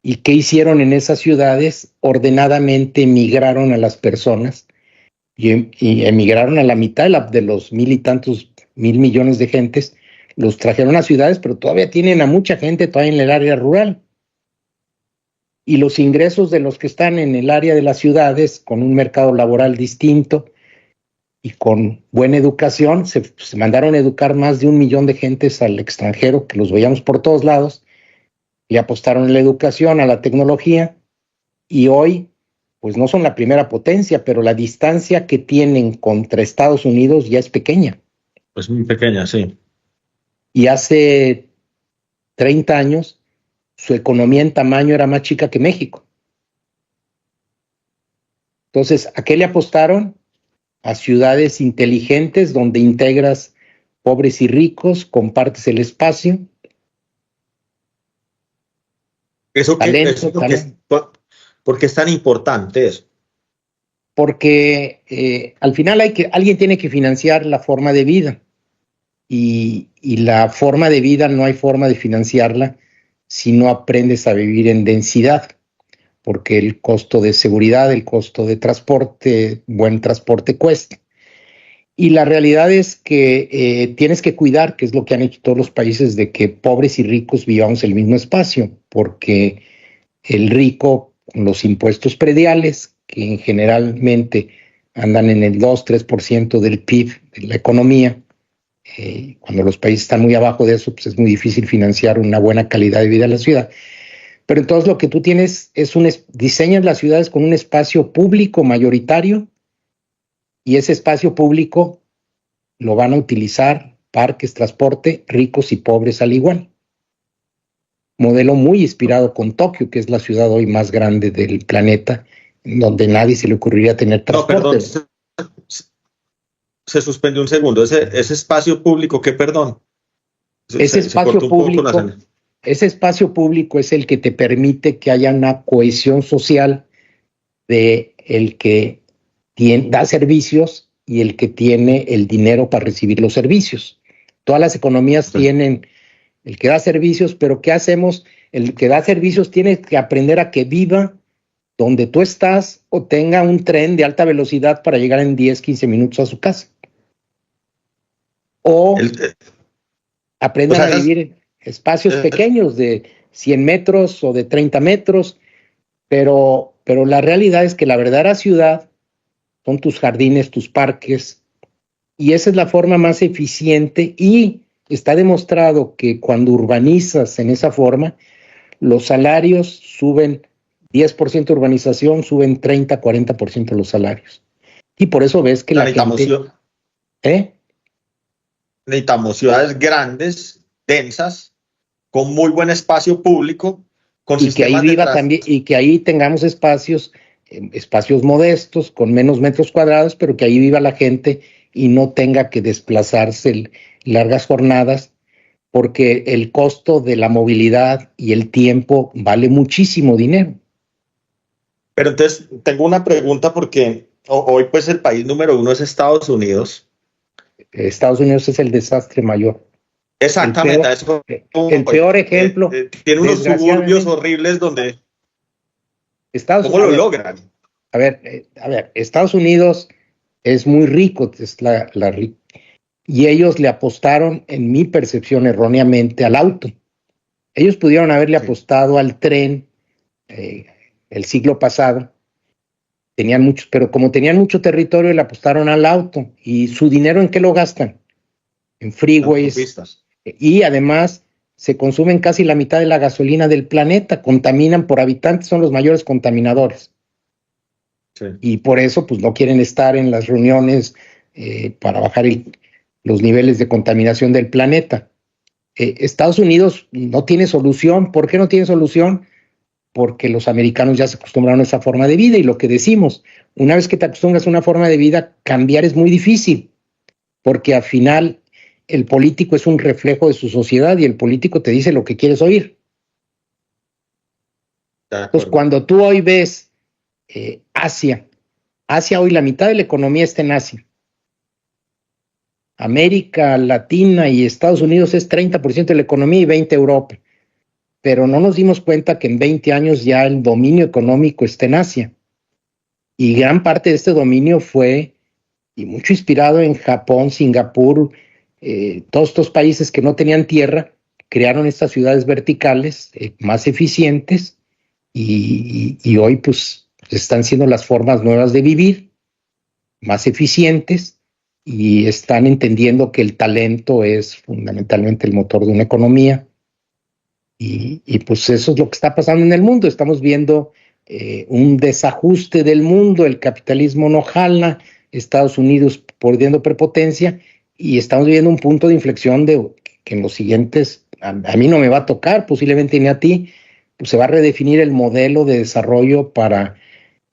¿Y qué hicieron en esas ciudades? Ordenadamente migraron a las personas y emigraron a la mitad de los 1,000 y tantos mil millones de gentes, los trajeron a ciudades, pero todavía tienen a mucha gente todavía en el área rural. Y los ingresos de los que están en el área de las ciudades, con un mercado laboral distinto y con buena educación, se mandaron a educar más de 1 millón de gentes al extranjero, que los veíamos por todos lados, y apostaron en la educación, a la tecnología, y hoy pues no son la primera potencia, pero la distancia que tienen contra Estados Unidos ya es pequeña. Pues muy pequeña, sí. Y hace 30 años su economía en tamaño era más chica que México. Entonces, ¿a qué le apostaron? A ciudades inteligentes donde integras pobres y ricos, compartes el espacio. ¿Por qué es tan importante eso? Porque al final alguien tiene que financiar la forma de vida. Y la forma de vida no hay forma de financiarla si no aprendes a vivir en densidad, porque el costo de seguridad, el costo de transporte, buen transporte cuesta. Y la realidad es que tienes que cuidar, que es lo que han hecho todos los países, de que pobres y ricos vivamos el mismo espacio, porque el rico, con los impuestos prediales, que generalmente andan en el 2-3% del PIB de la economía, cuando los países están muy abajo de eso, pues es muy difícil financiar una buena calidad de vida en la ciudad. Pero entonces lo que tú tienes es diseñas las ciudades con un espacio público mayoritario, y ese espacio público lo van a utilizar parques, transporte, ricos y pobres al igual. Modelo muy inspirado con Tokio, que es la ciudad hoy más grande del planeta, donde nadie se le ocurriría tener transporte. No, perdón, se suspendió un segundo. Ese espacio público, ¿qué perdón? Ese espacio público es el que te permite que haya una cohesión social de el que da servicios y el que tiene el dinero para recibir los servicios. Todas las economías tienen el que da servicios, pero ¿qué hacemos? El que da servicios tiene que aprender a que viva donde tú estás o tenga un tren de alta velocidad para llegar en 10-15 minutos a su casa. O aprendan a vivir en espacios pequeños de 100 metros o de 30 metros, pero la realidad es que la verdadera ciudad son tus jardines, tus parques, y esa es la forma más eficiente, y está demostrado que cuando urbanizas en esa forma, los salarios suben 10% de urbanización, suben 30-40% los salarios. Y por eso ves que la gente... Necesitamos ciudades grandes, densas, con muy buen espacio público, con y que ahí viva también, y que ahí tengamos espacios modestos, con menos metros cuadrados, pero que ahí viva la gente y no tenga que desplazarse largas jornadas, porque el costo de la movilidad y el tiempo vale muchísimo dinero. Pero entonces tengo una pregunta, porque hoy pues el país número 1 es Estados Unidos. Estados Unidos es el desastre mayor. Exactamente, a eso El peor ejemplo. Tiene unos suburbios horribles donde... ¿Cómo lo logran? A ver, Estados Unidos es muy rico, y ellos le apostaron, en mi percepción erróneamente, al auto. Ellos pudieron haberle apostado al tren el siglo pasado, pero como tenían mucho territorio, le apostaron al auto. ¿Y su dinero en qué lo gastan? En freeways. Y además se consumen casi la mitad de la gasolina del planeta, contaminan por habitante, son los mayores contaminadores. Sí. Y por eso pues no quieren estar en las reuniones para bajar los niveles de contaminación del planeta. Estados Unidos no tiene solución. ¿Por qué no tiene solución? Porque los americanos ya se acostumbraron a esa forma de vida, y lo que decimos, una vez que te acostumbras a una forma de vida, cambiar es muy difícil, porque al final el político es un reflejo de su sociedad y el político te dice lo que quieres oír. Entonces, cuando tú hoy ves Asia hoy la mitad de la economía está en Asia. América Latina y Estados Unidos es 30% de la economía y 20% Europa. Pero no nos dimos cuenta que en 20 años ya el dominio económico está en Asia. Y gran parte de este dominio fue, y mucho inspirado en Japón, Singapur, todos estos países que no tenían tierra, crearon estas ciudades verticales más eficientes, y hoy pues están siendo las formas nuevas de vivir, más eficientes, y están entendiendo que el talento es fundamentalmente el motor de una economía. Y pues eso es lo que está pasando en el mundo. Estamos viendo un desajuste del mundo, el capitalismo no jala, Estados Unidos perdiendo prepotencia, y estamos viviendo un punto de inflexión que en los siguientes, a mí no me va a tocar, posiblemente ni a ti, pues se va a redefinir el modelo de desarrollo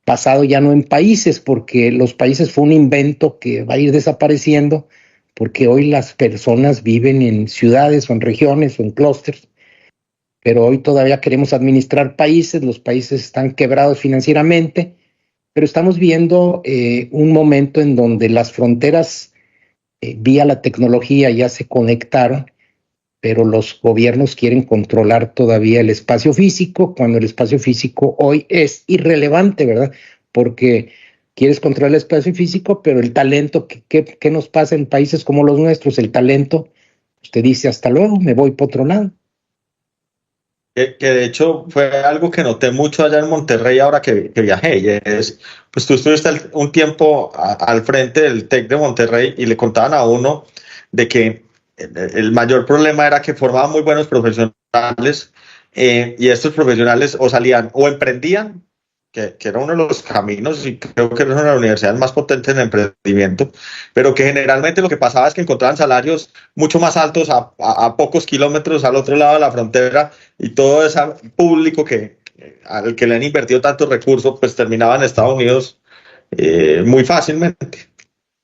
basado ya no en países, porque los países fue un invento que va a ir desapareciendo, porque hoy las personas viven en ciudades o en regiones o en clústeres, pero hoy todavía queremos administrar países, los países están quebrados financieramente, pero estamos viendo un momento en donde las fronteras vía la tecnología ya se conectaron, pero los gobiernos quieren controlar todavía el espacio físico, cuando el espacio físico hoy es irrelevante, ¿verdad? Porque quieres controlar el espacio físico, pero el talento, ¿qué nos pasa en países como los nuestros? El talento te dice hasta luego, me voy por otro lado. Que de hecho fue algo que noté mucho allá en Monterrey ahora que viajé, y es, pues tú estuviste un tiempo al frente del TEC de Monterrey, y le contaban a uno de que el mayor problema era que formaban muy buenos profesionales, y estos profesionales o salían o emprendían, que era uno de los caminos, y creo que es una de las universidades más potentes en emprendimiento, pero que generalmente lo que pasaba es que encontraban salarios mucho más altos a pocos kilómetros al otro lado de la frontera, y todo ese público al que le han invertido tantos recursos, pues terminaba en Estados Unidos muy fácilmente.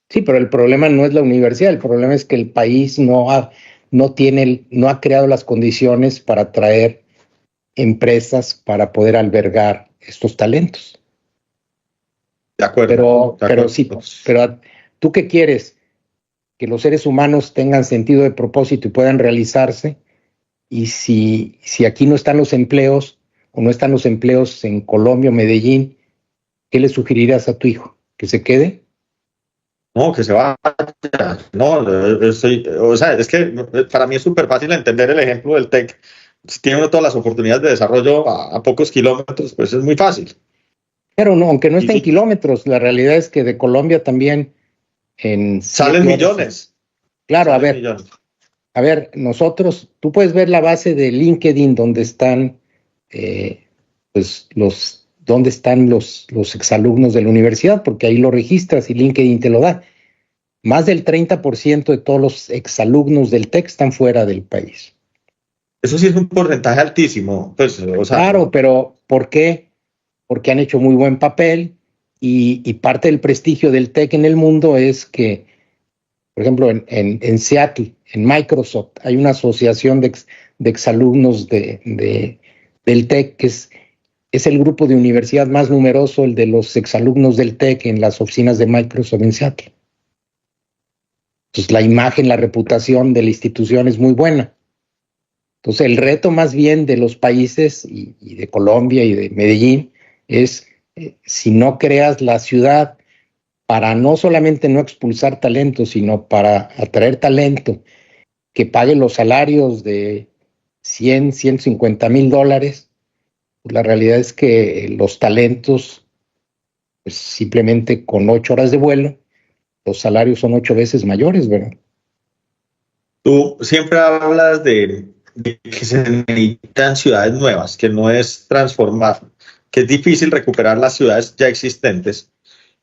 Sí, pero el problema no es la universidad, el problema es que el país no ha creado las condiciones para atraer empresas para poder albergar estos talentos. De acuerdo. Pero sí, pero ¿tú qué quieres? Que los seres humanos tengan sentido de propósito y puedan realizarse. Y si aquí no están los empleos, o no están los empleos en Colombia o Medellín, ¿qué le sugerirías a tu hijo? ¿Que se quede? No, que se vaya. No, o sea, es que para mí es súper fácil entender el ejemplo del TEC. Si tiene uno todas las oportunidades de desarrollo a pocos kilómetros, pues es muy fácil. Pero no, aunque no esté en kilómetros, la realidad es que de Colombia también salen millones. Claro, salen a ver, nosotros, tú puedes ver la base de LinkedIn donde están donde están los exalumnos de la universidad, porque ahí lo registras y LinkedIn te lo da. Más del 30% de todos los exalumnos del TEC están fuera del país. Eso sí es un porcentaje altísimo. Pues, o sea, claro, pero ¿por qué? Porque han hecho muy buen papel, y parte del prestigio del TEC en el mundo es que, por ejemplo, en Seattle, en Microsoft, hay una asociación de exalumnos del TEC, que es el grupo de universidad más numeroso, el de los exalumnos del TEC en las oficinas de Microsoft en Seattle. pues la imagen, la reputación de la institución es muy buena. Entonces el reto más bien de los países y de Colombia y de Medellín es si no creas la ciudad para no solamente no expulsar talento, sino para atraer talento que pague los salarios de 100, $150,000, pues la realidad es que los talentos, pues simplemente con 8 horas de vuelo, los salarios son 8 veces mayores, ¿verdad? Tú siempre hablas de que se necesitan ciudades nuevas, que no es transformar, que es difícil recuperar las ciudades ya existentes,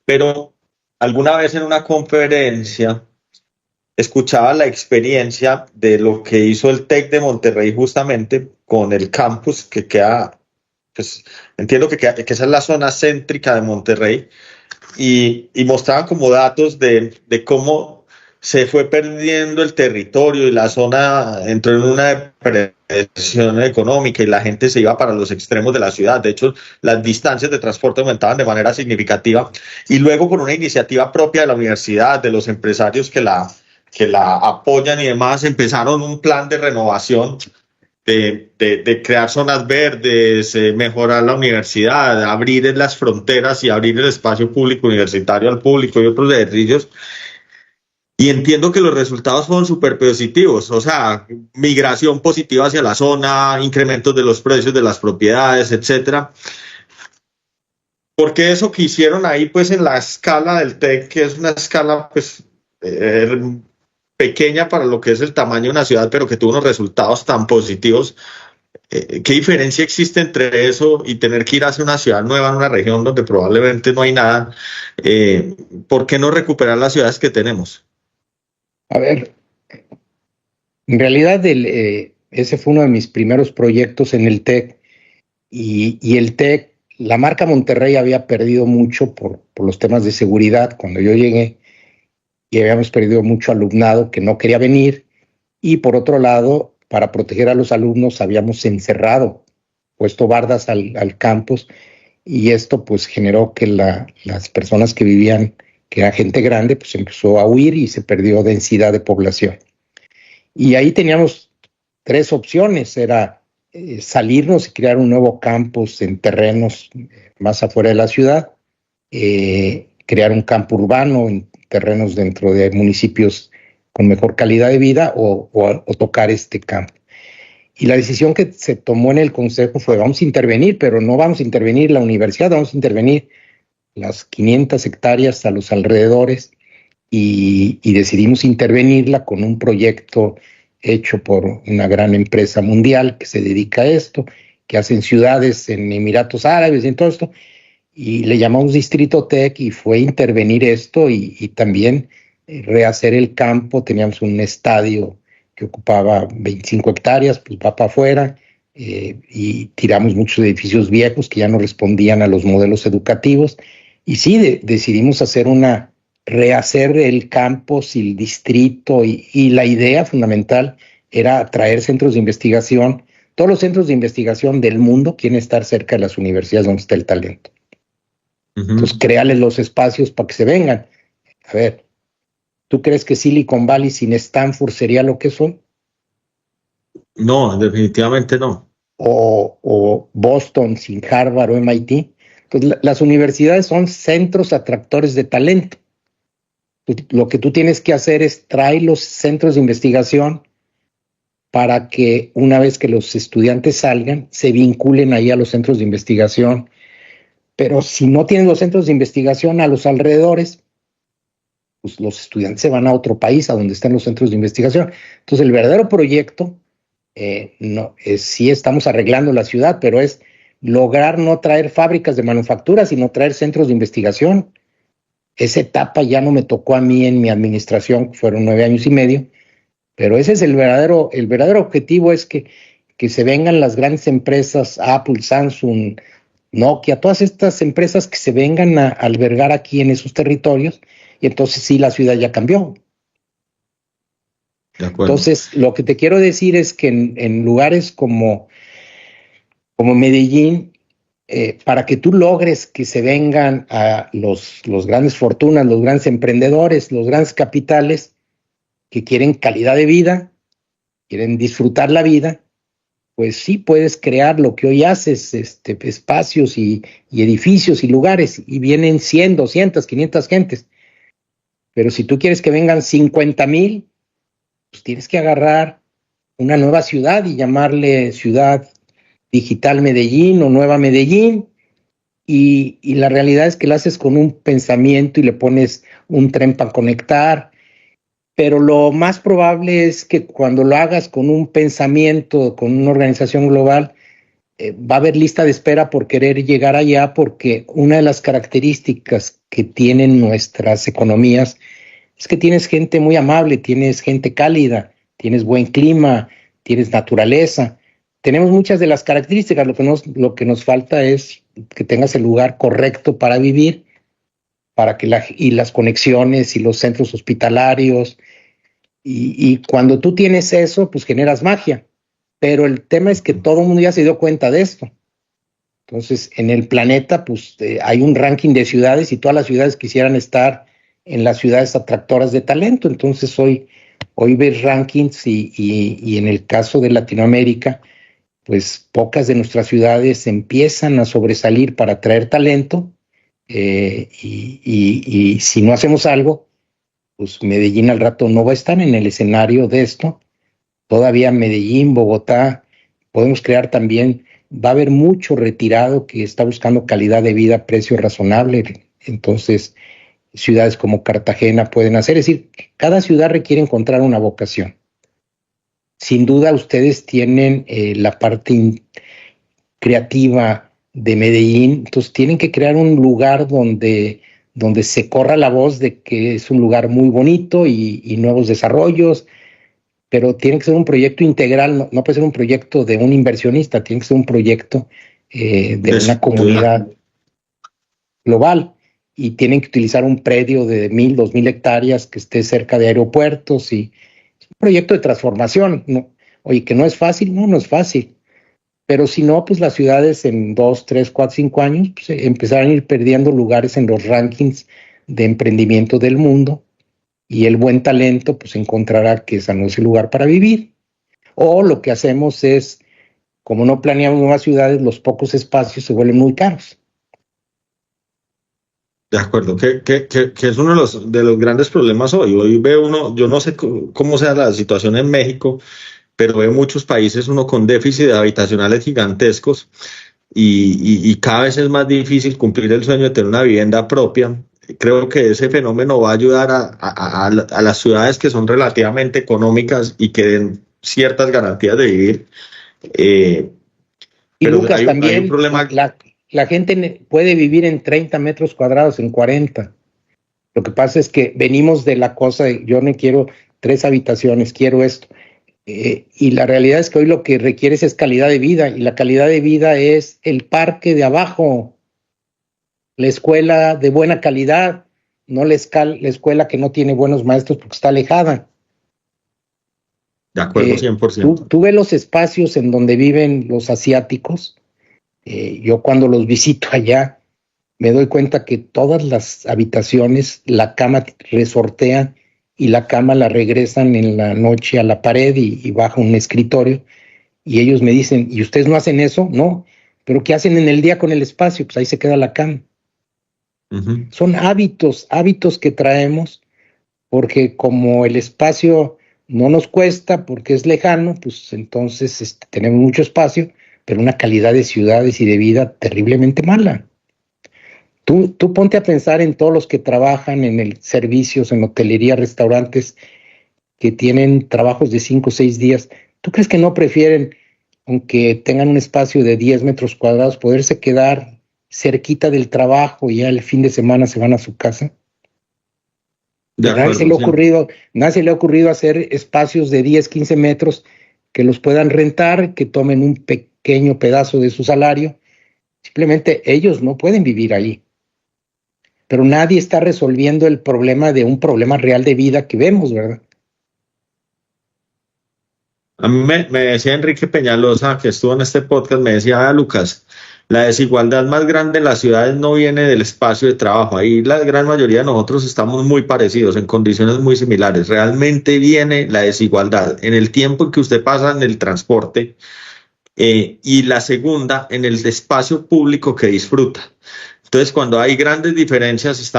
pero alguna vez en una conferencia escuchaba la experiencia de lo que hizo el TEC de Monterrey justamente con el campus que queda, pues entiendo que esa es la zona céntrica de Monterrey y mostraban como datos de cómo se fue perdiendo el territorio y la zona entró en una depresión económica y la gente se iba para los extremos de la ciudad. De hecho, las distancias de transporte aumentaban de manera significativa y luego con una iniciativa propia de la universidad, de los empresarios que la apoyan y demás, empezaron un plan de renovación de crear zonas verdes, mejorar la universidad, abrir las fronteras y abrir el espacio público universitario al público y otros servicios. Y entiendo que los resultados fueron súper positivos, o sea, migración positiva hacia la zona, incrementos de los precios de las propiedades, etcétera. Porque eso que hicieron ahí, pues en la escala del TEC, que es una escala, pues, pequeña para lo que es el tamaño de una ciudad, pero que tuvo unos resultados tan positivos. ¿Qué diferencia existe entre eso y tener que ir hacia una ciudad nueva en una región donde probablemente no hay nada? ¿Por qué no recuperar las ciudades que tenemos? A ver, en realidad ese fue uno de mis primeros proyectos en el TEC y el TEC, la marca Monterrey había perdido mucho por los temas de seguridad cuando yo llegué y habíamos perdido mucho alumnado que no quería venir y por otro lado, para proteger a los alumnos habíamos encerrado, puesto bardas al campus y esto pues generó que las personas que vivían, que era gente grande, pues empezó a huir y se perdió densidad de población. Y ahí teníamos 3 opciones, era salirnos y crear un nuevo campus en terrenos más afuera de la ciudad, crear un campo urbano en terrenos dentro de municipios con mejor calidad de vida o tocar este campo. Y la decisión que se tomó en el consejo fue vamos a intervenir, pero no vamos a intervenir la universidad, vamos a intervenir las 500 hectáreas a los alrededores y decidimos intervenirla con un proyecto hecho por una gran empresa mundial que se dedica a esto, que hacen ciudades en Emiratos Árabes y en todo esto, y le llamamos Distrito TEC y fue intervenir esto y también rehacer el campo. Teníamos un estadio que ocupaba 25 hectáreas, pues va para afuera, y tiramos muchos edificios viejos que ya no respondían a los modelos educativos. Y sí, decidimos rehacer el campus y el distrito y la idea fundamental era traer centros de investigación. Todos los centros de investigación del mundo quieren estar cerca de las universidades donde está el talento. Entonces, créales los espacios para que se vengan. A ver, ¿tú crees que Silicon Valley sin Stanford sería lo que son? No, definitivamente no. O Boston sin Harvard o MIT. Entonces, las universidades son centros atractores de talento. Lo que tú tienes que hacer es traer los centros de investigación para que una vez que los estudiantes salgan, se vinculen ahí a los centros de investigación. Pero si no tienen los centros de investigación a los alrededores, pues los estudiantes se van a otro país, a donde están los centros de investigación. Entonces, el verdadero proyecto, sí estamos arreglando la ciudad, pero es lograr no traer fábricas de manufactura, sino traer centros de investigación. Esa etapa ya no me tocó a mí en mi administración, que fueron 9 años y medio, pero ese es el verdadero objetivo, es que se vengan las grandes empresas, Apple, Samsung, Nokia, todas estas empresas que se vengan a albergar aquí en esos territorios, y entonces sí, la ciudad ya cambió. De acuerdo. Entonces, lo que te quiero decir es que en lugares como Medellín, para que tú logres que se vengan a los grandes fortunas, los grandes emprendedores, los grandes capitales, que quieren calidad de vida, quieren disfrutar la vida, pues sí puedes crear lo que hoy haces, espacios y edificios y lugares, y vienen 100, 200, 500 gentes. Pero si tú quieres que vengan 50,000, pues tienes que agarrar una nueva ciudad y llamarle Ciudad Digital Medellín o Nueva Medellín. Y la realidad es que lo haces con un pensamiento y le pones un tren para conectar. Pero lo más probable es que cuando lo hagas con un pensamiento, con una organización global, va a haber lista de espera por querer llegar allá, porque una de las características que tienen nuestras economías es que tienes gente muy amable, tienes gente cálida, tienes buen clima, tienes naturaleza. Tenemos muchas de las características, lo que nos falta es que tengas el lugar correcto para vivir, para que y las conexiones y los centros hospitalarios. Y cuando tú tienes eso, pues generas magia. Pero el tema es que todo el mundo ya se dio cuenta de esto. Entonces, en el planeta, pues hay un ranking de ciudades y todas las ciudades quisieran estar en las ciudades atractoras de talento. Entonces, hoy ves rankings y en el caso de Latinoamérica, pues pocas de nuestras ciudades empiezan a sobresalir para atraer talento. Y si no hacemos algo, pues Medellín al rato no va a estar en el escenario de esto. Todavía Medellín, Bogotá, podemos crear también, va a haber mucho retirado que está buscando calidad de vida a precio razonable. Entonces, ciudades como Cartagena pueden hacer, es decir, cada ciudad requiere encontrar una vocación. Sin duda ustedes tienen la parte creativa de Medellín, entonces tienen que crear un lugar donde se corra la voz de que es un lugar muy bonito y nuevos desarrollos, pero tiene que ser un proyecto integral, no puede ser un proyecto de un inversionista, tiene que ser un proyecto de una comunidad global, y tienen que utilizar un predio de 1,000, 2,000 hectáreas que esté cerca de aeropuertos, y es un proyecto de transformación. ¿No? Oye, que no es fácil, no es fácil, pero si no, pues las ciudades en 2, 3, 4, 5 años pues, empezarán a ir perdiendo lugares en los rankings de emprendimiento del mundo, y el buen talento pues encontrará que ese no es el lugar para vivir. O lo que hacemos es, como no planeamos nuevas ciudades, los pocos espacios se vuelven muy caros. De acuerdo, que es uno de los grandes problemas hoy. Hoy veo uno, yo no sé cómo sea la situación en México, pero veo muchos países uno con déficit habitacionales gigantescos, y cada vez es más difícil cumplir el sueño de tener una vivienda propia. Creo que ese fenómeno va a ayudar a las ciudades que son relativamente económicas y que den ciertas garantías de vivir. Y pero Lucas, hay también un problema. la gente puede vivir en 30 metros cuadrados, en 40. Lo que pasa es que venimos de la cosa de yo no quiero 3 habitaciones, quiero esto. Y la realidad es que hoy lo que requieres es calidad de vida, y la calidad de vida es el parque de abajo, la escuela de buena calidad, no la escuela que no tiene buenos maestros porque está alejada. De acuerdo, 100%. Tú ves los espacios en donde viven los asiáticos. Yo cuando los visito allá me doy cuenta que todas las habitaciones, la cama resortea y la cama la regresan en la noche a la pared y bajo un escritorio, y ellos me dicen, ¿y ustedes no hacen eso? No, pero ¿qué hacen en el día con el espacio? Pues ahí se queda la cama. Uh-huh. Son hábitos que traemos, porque como el espacio no nos cuesta porque es lejano, pues entonces tenemos mucho espacio, pero una calidad de ciudades y de vida terriblemente mala. Tú ponte a pensar en todos los que trabajan en el servicios, en hotelería, restaurantes, que tienen trabajos de 5 o 6 días. ¿Tú crees que no prefieren, aunque tengan un espacio de 10 metros cuadrados, poderse quedar cerquita del trabajo y ya el fin de semana se van a su casa? Nadie se le ha ocurrido hacer espacios de 10, 15 metros que los puedan rentar, que tomen un pequeño pedazo de su salario. Simplemente ellos no pueden vivir ahí. Pero nadie está resolviendo el problema de un problema real de vida que vemos, ¿verdad? A mí me decía Enrique Peñalosa, que estuvo en este podcast, me decía, Lucas, La desigualdad más grande en las ciudades no viene del espacio de trabajo. Ahí la gran mayoría de nosotros estamos muy parecidos, en condiciones muy similares. Realmente viene la desigualdad en el tiempo en que usted pasa en el transporte, y la segunda en el espacio público que disfruta. Entonces, cuando hay grandes diferencias,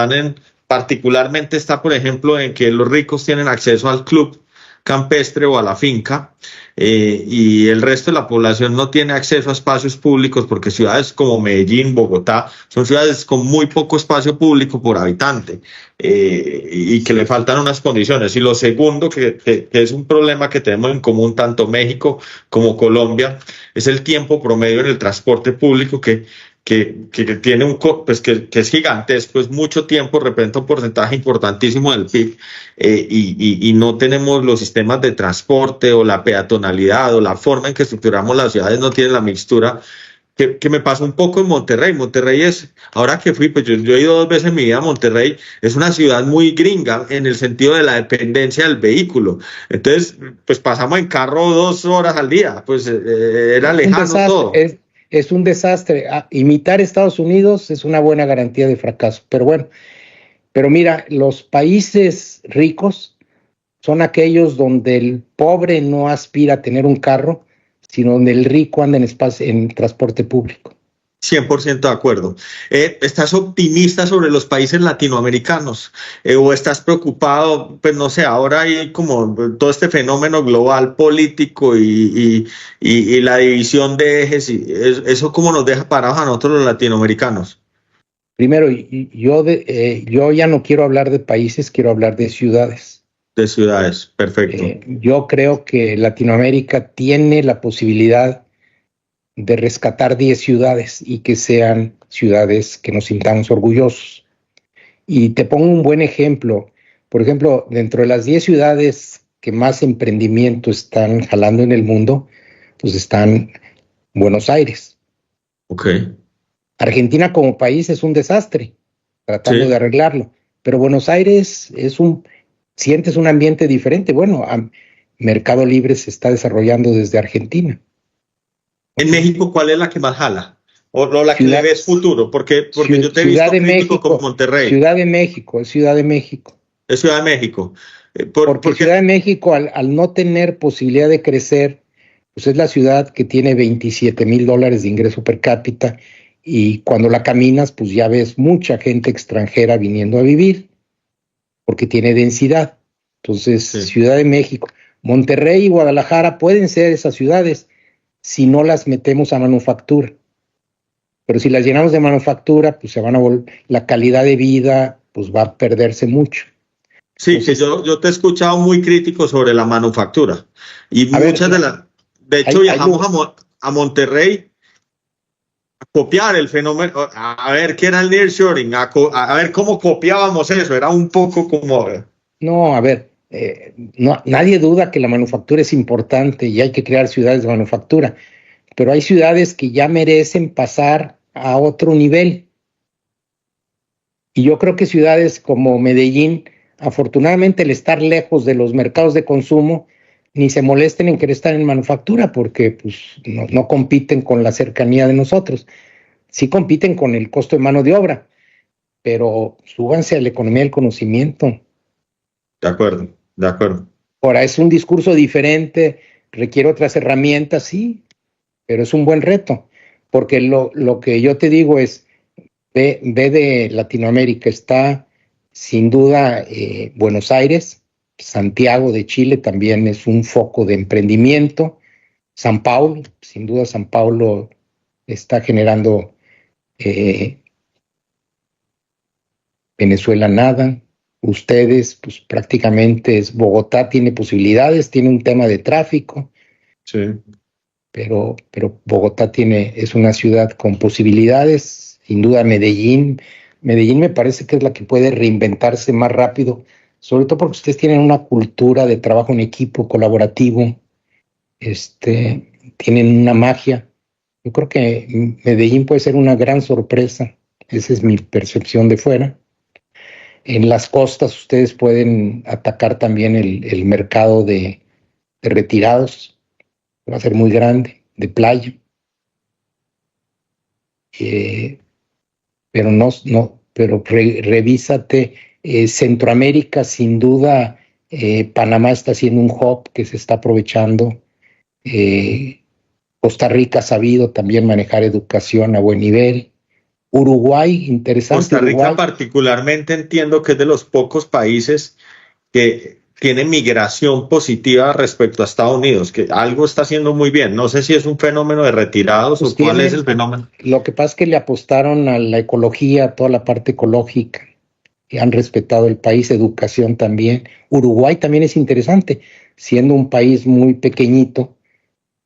particularmente está, por ejemplo, en que los ricos tienen acceso al club campestre o a la finca, y el resto de la población no tiene acceso a espacios públicos, porque ciudades como Medellín, Bogotá, son ciudades con muy poco espacio público por habitante, y que le faltan unas condiciones. Y lo segundo, que es un problema que tenemos en común tanto México como Colombia, es el tiempo promedio en el transporte público que tiene pues que es gigantesco, es mucho tiempo, representa un porcentaje importantísimo del PIB, y no tenemos los sistemas de transporte o la peatonalidad o la forma en que estructuramos las ciudades, no tiene la mixtura que me pasó un poco en Monterrey. Monterrey ahora que fui, pues yo he ido 2 veces en mi vida a Monterrey, es una ciudad muy gringa en el sentido de la dependencia del vehículo. Entonces, pues pasamos en carro 2 horas al día, pues era lejano todo. Es un desastre. Imitar Estados Unidos es una buena garantía de fracaso. Pero bueno, pero mira, los países ricos son aquellos donde el pobre no aspira a tener un carro, sino donde el rico anda en transporte público. 100% de acuerdo. ¿Estás optimista sobre los países latinoamericanos? ¿O estás preocupado? Pues no sé, ahora hay como todo este fenómeno global político y la división de ejes, y eso cómo nos deja parados a nosotros los latinoamericanos. Primero, yo ya no quiero hablar de países, quiero hablar de ciudades. De ciudades, perfecto. Yo creo que Latinoamérica tiene la posibilidad de rescatar 10 ciudades y que sean ciudades que nos sintamos orgullosos. Y te pongo un buen ejemplo. Por ejemplo, dentro de las 10 ciudades que más emprendimiento están jalando en el mundo, pues están Buenos Aires. Ok. Argentina como país es un desastre, tratando de arreglarlo. Pero Buenos Aires sientes un ambiente diferente. Bueno, Mercado Libre se está desarrollando desde Argentina. En México, ¿cuál es la que más jala? ¿O la que le ves futuro? Porque yo te he visto crítico con Monterrey. Ciudad de México, es Ciudad de México. Es Ciudad de México. Porque Ciudad de México, al no tener posibilidad de crecer, pues es la ciudad que tiene $27,000 de ingreso per cápita, y cuando la caminas, pues ya ves mucha gente extranjera viniendo a vivir, porque tiene densidad. Entonces, sí. Ciudad de México, Monterrey y Guadalajara pueden ser esas ciudades si no las metemos a manufactura. Pero si las llenamos de manufactura, pues se van a la calidad de vida pues va a perderse mucho. Sí, entonces, que yo te he escuchado muy crítico sobre la manufactura. Y muchas de las... De hecho, viajamos a Monterrey a copiar el fenómeno, a ver qué era el nearshoring, a ver cómo copiábamos eso. Era un poco como... No, a ver, nadie duda que la manufactura es importante y hay que crear ciudades de manufactura, pero hay ciudades que ya merecen pasar a otro nivel. Y yo creo que ciudades como Medellín, afortunadamente, el estar lejos de los mercados de consumo, ni se molesten en querer estar en manufactura, porque pues, no compiten con la cercanía de nosotros. Sí compiten con el costo de mano de obra, pero súbanse a la economía del conocimiento. De acuerdo, de acuerdo. Ahora, es un discurso diferente, requiere otras herramientas, sí, pero es un buen reto, porque lo que yo te digo es, ve de Latinoamérica, está sin duda Buenos Aires, Santiago de Chile también es un foco de emprendimiento, San Paulo, sin duda San Paulo está generando Venezuela nada. Ustedes, pues prácticamente Bogotá tiene posibilidades, tiene un tema de tráfico. Sí. Pero Bogotá es una ciudad con posibilidades. Sin duda Medellín me parece que es la que puede reinventarse más rápido, sobre todo porque ustedes tienen una cultura de trabajo en equipo, colaborativo, tienen una magia. Yo creo que Medellín puede ser una gran sorpresa. Esa es mi percepción de fuera. En las costas ustedes pueden atacar también el mercado de retirados, va a ser muy grande, de playa. pero revísate, Centroamérica sin duda, Panamá está siendo un hub que se está aprovechando, Costa Rica ha sabido también manejar educación a buen nivel, Uruguay, interesante. Costa Rica particularmente entiendo que es de los pocos países que tiene migración positiva respecto a Estados Unidos, que algo está haciendo muy bien. No sé si es un fenómeno de retirados o cuál es el fenómeno. Lo que pasa es que le apostaron a la ecología, a toda la parte ecológica, y han respetado el país, educación también. Uruguay también es interesante, siendo un país muy pequeñito,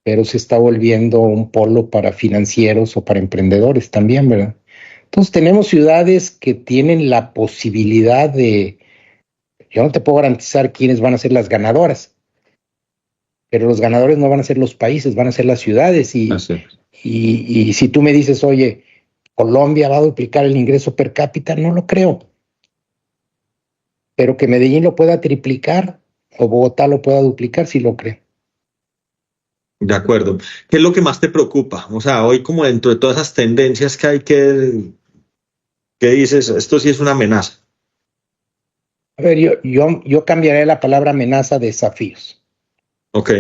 pero se está volviendo un polo para financieros o para emprendedores también, ¿verdad? Entonces tenemos ciudades que tienen la posibilidad de... Yo no te puedo garantizar quiénes van a ser las ganadoras, pero los ganadores no van a ser los países, van a ser las ciudades. Y si tú me dices, oye, Colombia va a duplicar el ingreso per cápita, no lo creo. Pero que Medellín lo pueda triplicar o Bogotá lo pueda duplicar, sí lo creo. De acuerdo. ¿Qué es lo que más te preocupa? O sea, hoy como dentro de todas esas tendencias que hay que dices, esto sí es una amenaza. A ver, yo cambiaré la palabra amenaza a desafíos. Ok.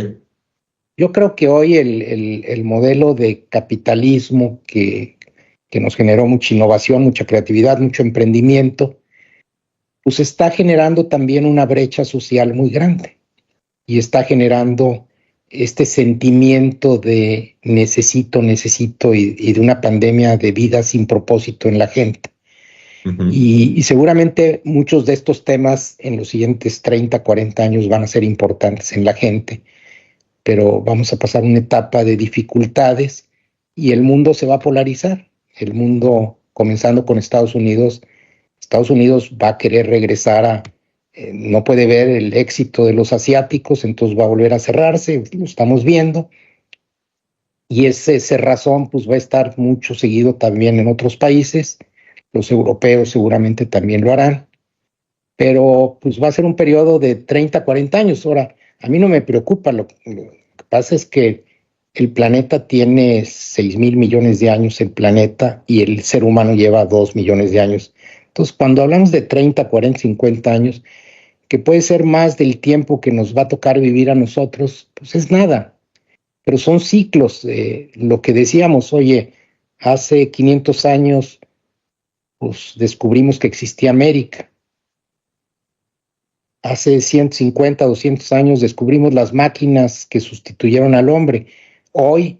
Yo creo que hoy el modelo de capitalismo que nos generó mucha innovación, mucha creatividad, mucho emprendimiento, pues está generando también una brecha social muy grande y está generando este sentimiento de necesito y de una pandemia de vida sin propósito en la gente. Uh-huh. Y seguramente muchos de estos temas en los siguientes 30, 40 años van a ser importantes en la gente, pero vamos a pasar una etapa de dificultades y el mundo se va a polarizar. El mundo, comenzando con Estados Unidos va a querer regresar a... no puede ver el éxito de los asiáticos, entonces va a volver a cerrarse, lo estamos viendo. Y ese cerrazón pues va a estar mucho seguido también en otros países. Los europeos seguramente también lo harán, pero pues va a ser un periodo de 30, 40 años. Ahora, a mí no me preocupa, lo que pasa es que el planeta tiene 6,000 millones de años, el planeta, y el ser humano lleva 2 millones de años. Entonces, cuando hablamos de 30, 40, 50 años, que puede ser más del tiempo que nos va a tocar vivir a nosotros, pues es nada. Pero son ciclos. Lo que decíamos, oye, hace 500 años, pues descubrimos que existía América. Hace 150, 200 años descubrimos las máquinas que sustituyeron al hombre. Hoy,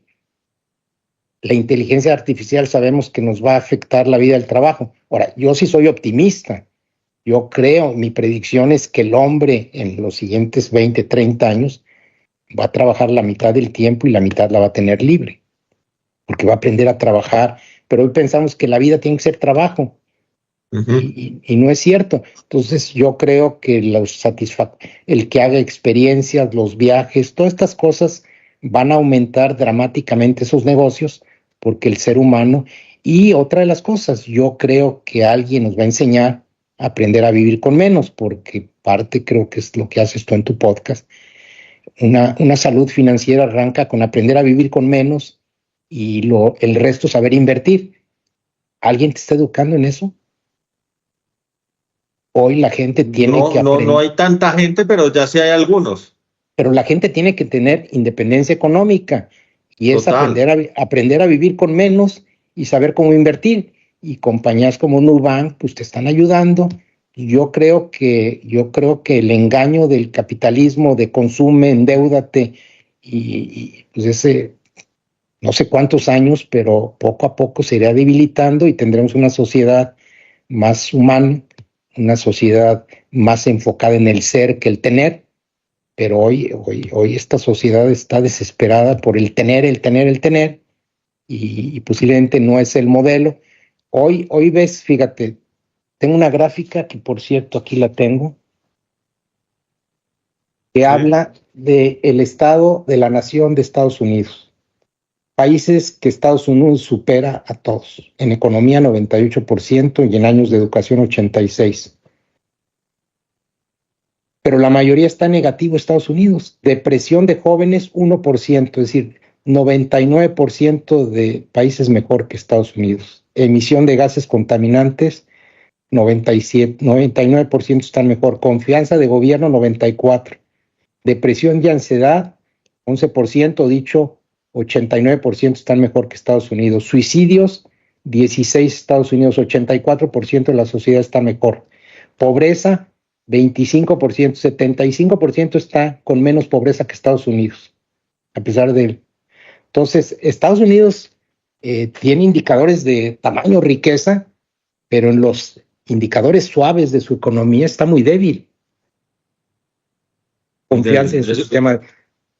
la inteligencia artificial sabemos que nos va a afectar la vida del trabajo. Ahora, yo sí soy optimista. Yo creo, mi predicción es que el hombre en los siguientes 20, 30 años va a trabajar la mitad del tiempo y la mitad la va a tener libre, porque va a aprender a trabajar. Pero hoy pensamos que la vida tiene que ser trabajo. Uh-huh. Y no es cierto. Entonces yo creo que el que haga experiencias, los viajes, todas estas cosas van a aumentar dramáticamente esos negocios, porque el ser humano... Y otra de las cosas, yo creo que alguien nos va a enseñar a aprender a vivir con menos, porque parte creo que es lo que haces tú en tu podcast. Una salud financiera arranca con aprender a vivir con menos y el resto saber invertir. ¿Alguien te está educando en eso? Hoy la gente tiene que aprender. No hay tanta gente, pero ya sí hay algunos. Pero la gente tiene que tener independencia económica y es aprender a vivir con menos y saber cómo invertir. Y compañías como Nubank pues te están ayudando. Y yo creo que el engaño del capitalismo de consume, endeúdate y pues ese no sé cuántos años, pero poco a poco se irá debilitando y tendremos una sociedad más humana, una sociedad más enfocada en el ser que el tener, pero hoy esta sociedad está desesperada por el tener, y posiblemente no es el modelo. Hoy ves, fíjate, tengo una gráfica que por cierto aquí la tengo, que habla del estado de la nación de Estados Unidos. Países que Estados Unidos supera a todos, en economía 98% y en años de educación 86%. Pero la mayoría está negativo Estados Unidos. Depresión de jóvenes 1%, es decir, 99% de países mejor que Estados Unidos. Emisión de gases contaminantes, 99% están mejor. Confianza de gobierno, 94%. Depresión y ansiedad, 11%, dicho, 89% están mejor que Estados Unidos. Suicidios, 16 Estados Unidos, 84% de la sociedad está mejor. Pobreza, 25%, 75% está con menos pobreza que Estados Unidos, a pesar de él. Entonces, Estados Unidos tiene indicadores de tamaño, riqueza, pero en los indicadores suaves de su economía está muy débil. Confianza en su sistema,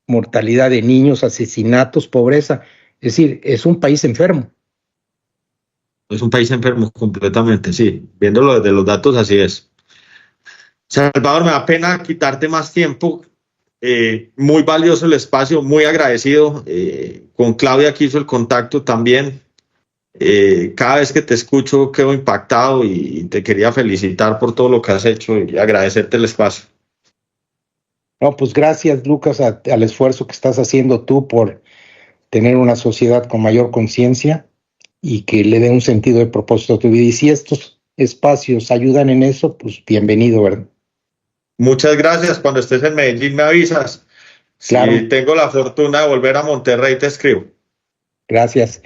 mortalidad de niños, asesinatos, pobreza. Es decir, es un país enfermo. Es un país enfermo completamente, sí. Viéndolo desde los datos, así es. Salvador, me da pena quitarte más tiempo. Muy valioso el espacio, muy agradecido. Con Claudia que hizo el contacto también. Cada vez que te escucho quedo impactado y te quería felicitar por todo lo que has hecho y agradecerte el espacio. No, pues gracias, Lucas, al esfuerzo que estás haciendo tú por tener una sociedad con mayor conciencia y que le dé un sentido de propósito a tu vida. Y si estos espacios ayudan en eso, pues bienvenido, ¿verdad? Muchas gracias. Cuando estés en Medellín me avisas. Claro. Si tengo la fortuna de volver a Monterrey, te escribo. Gracias.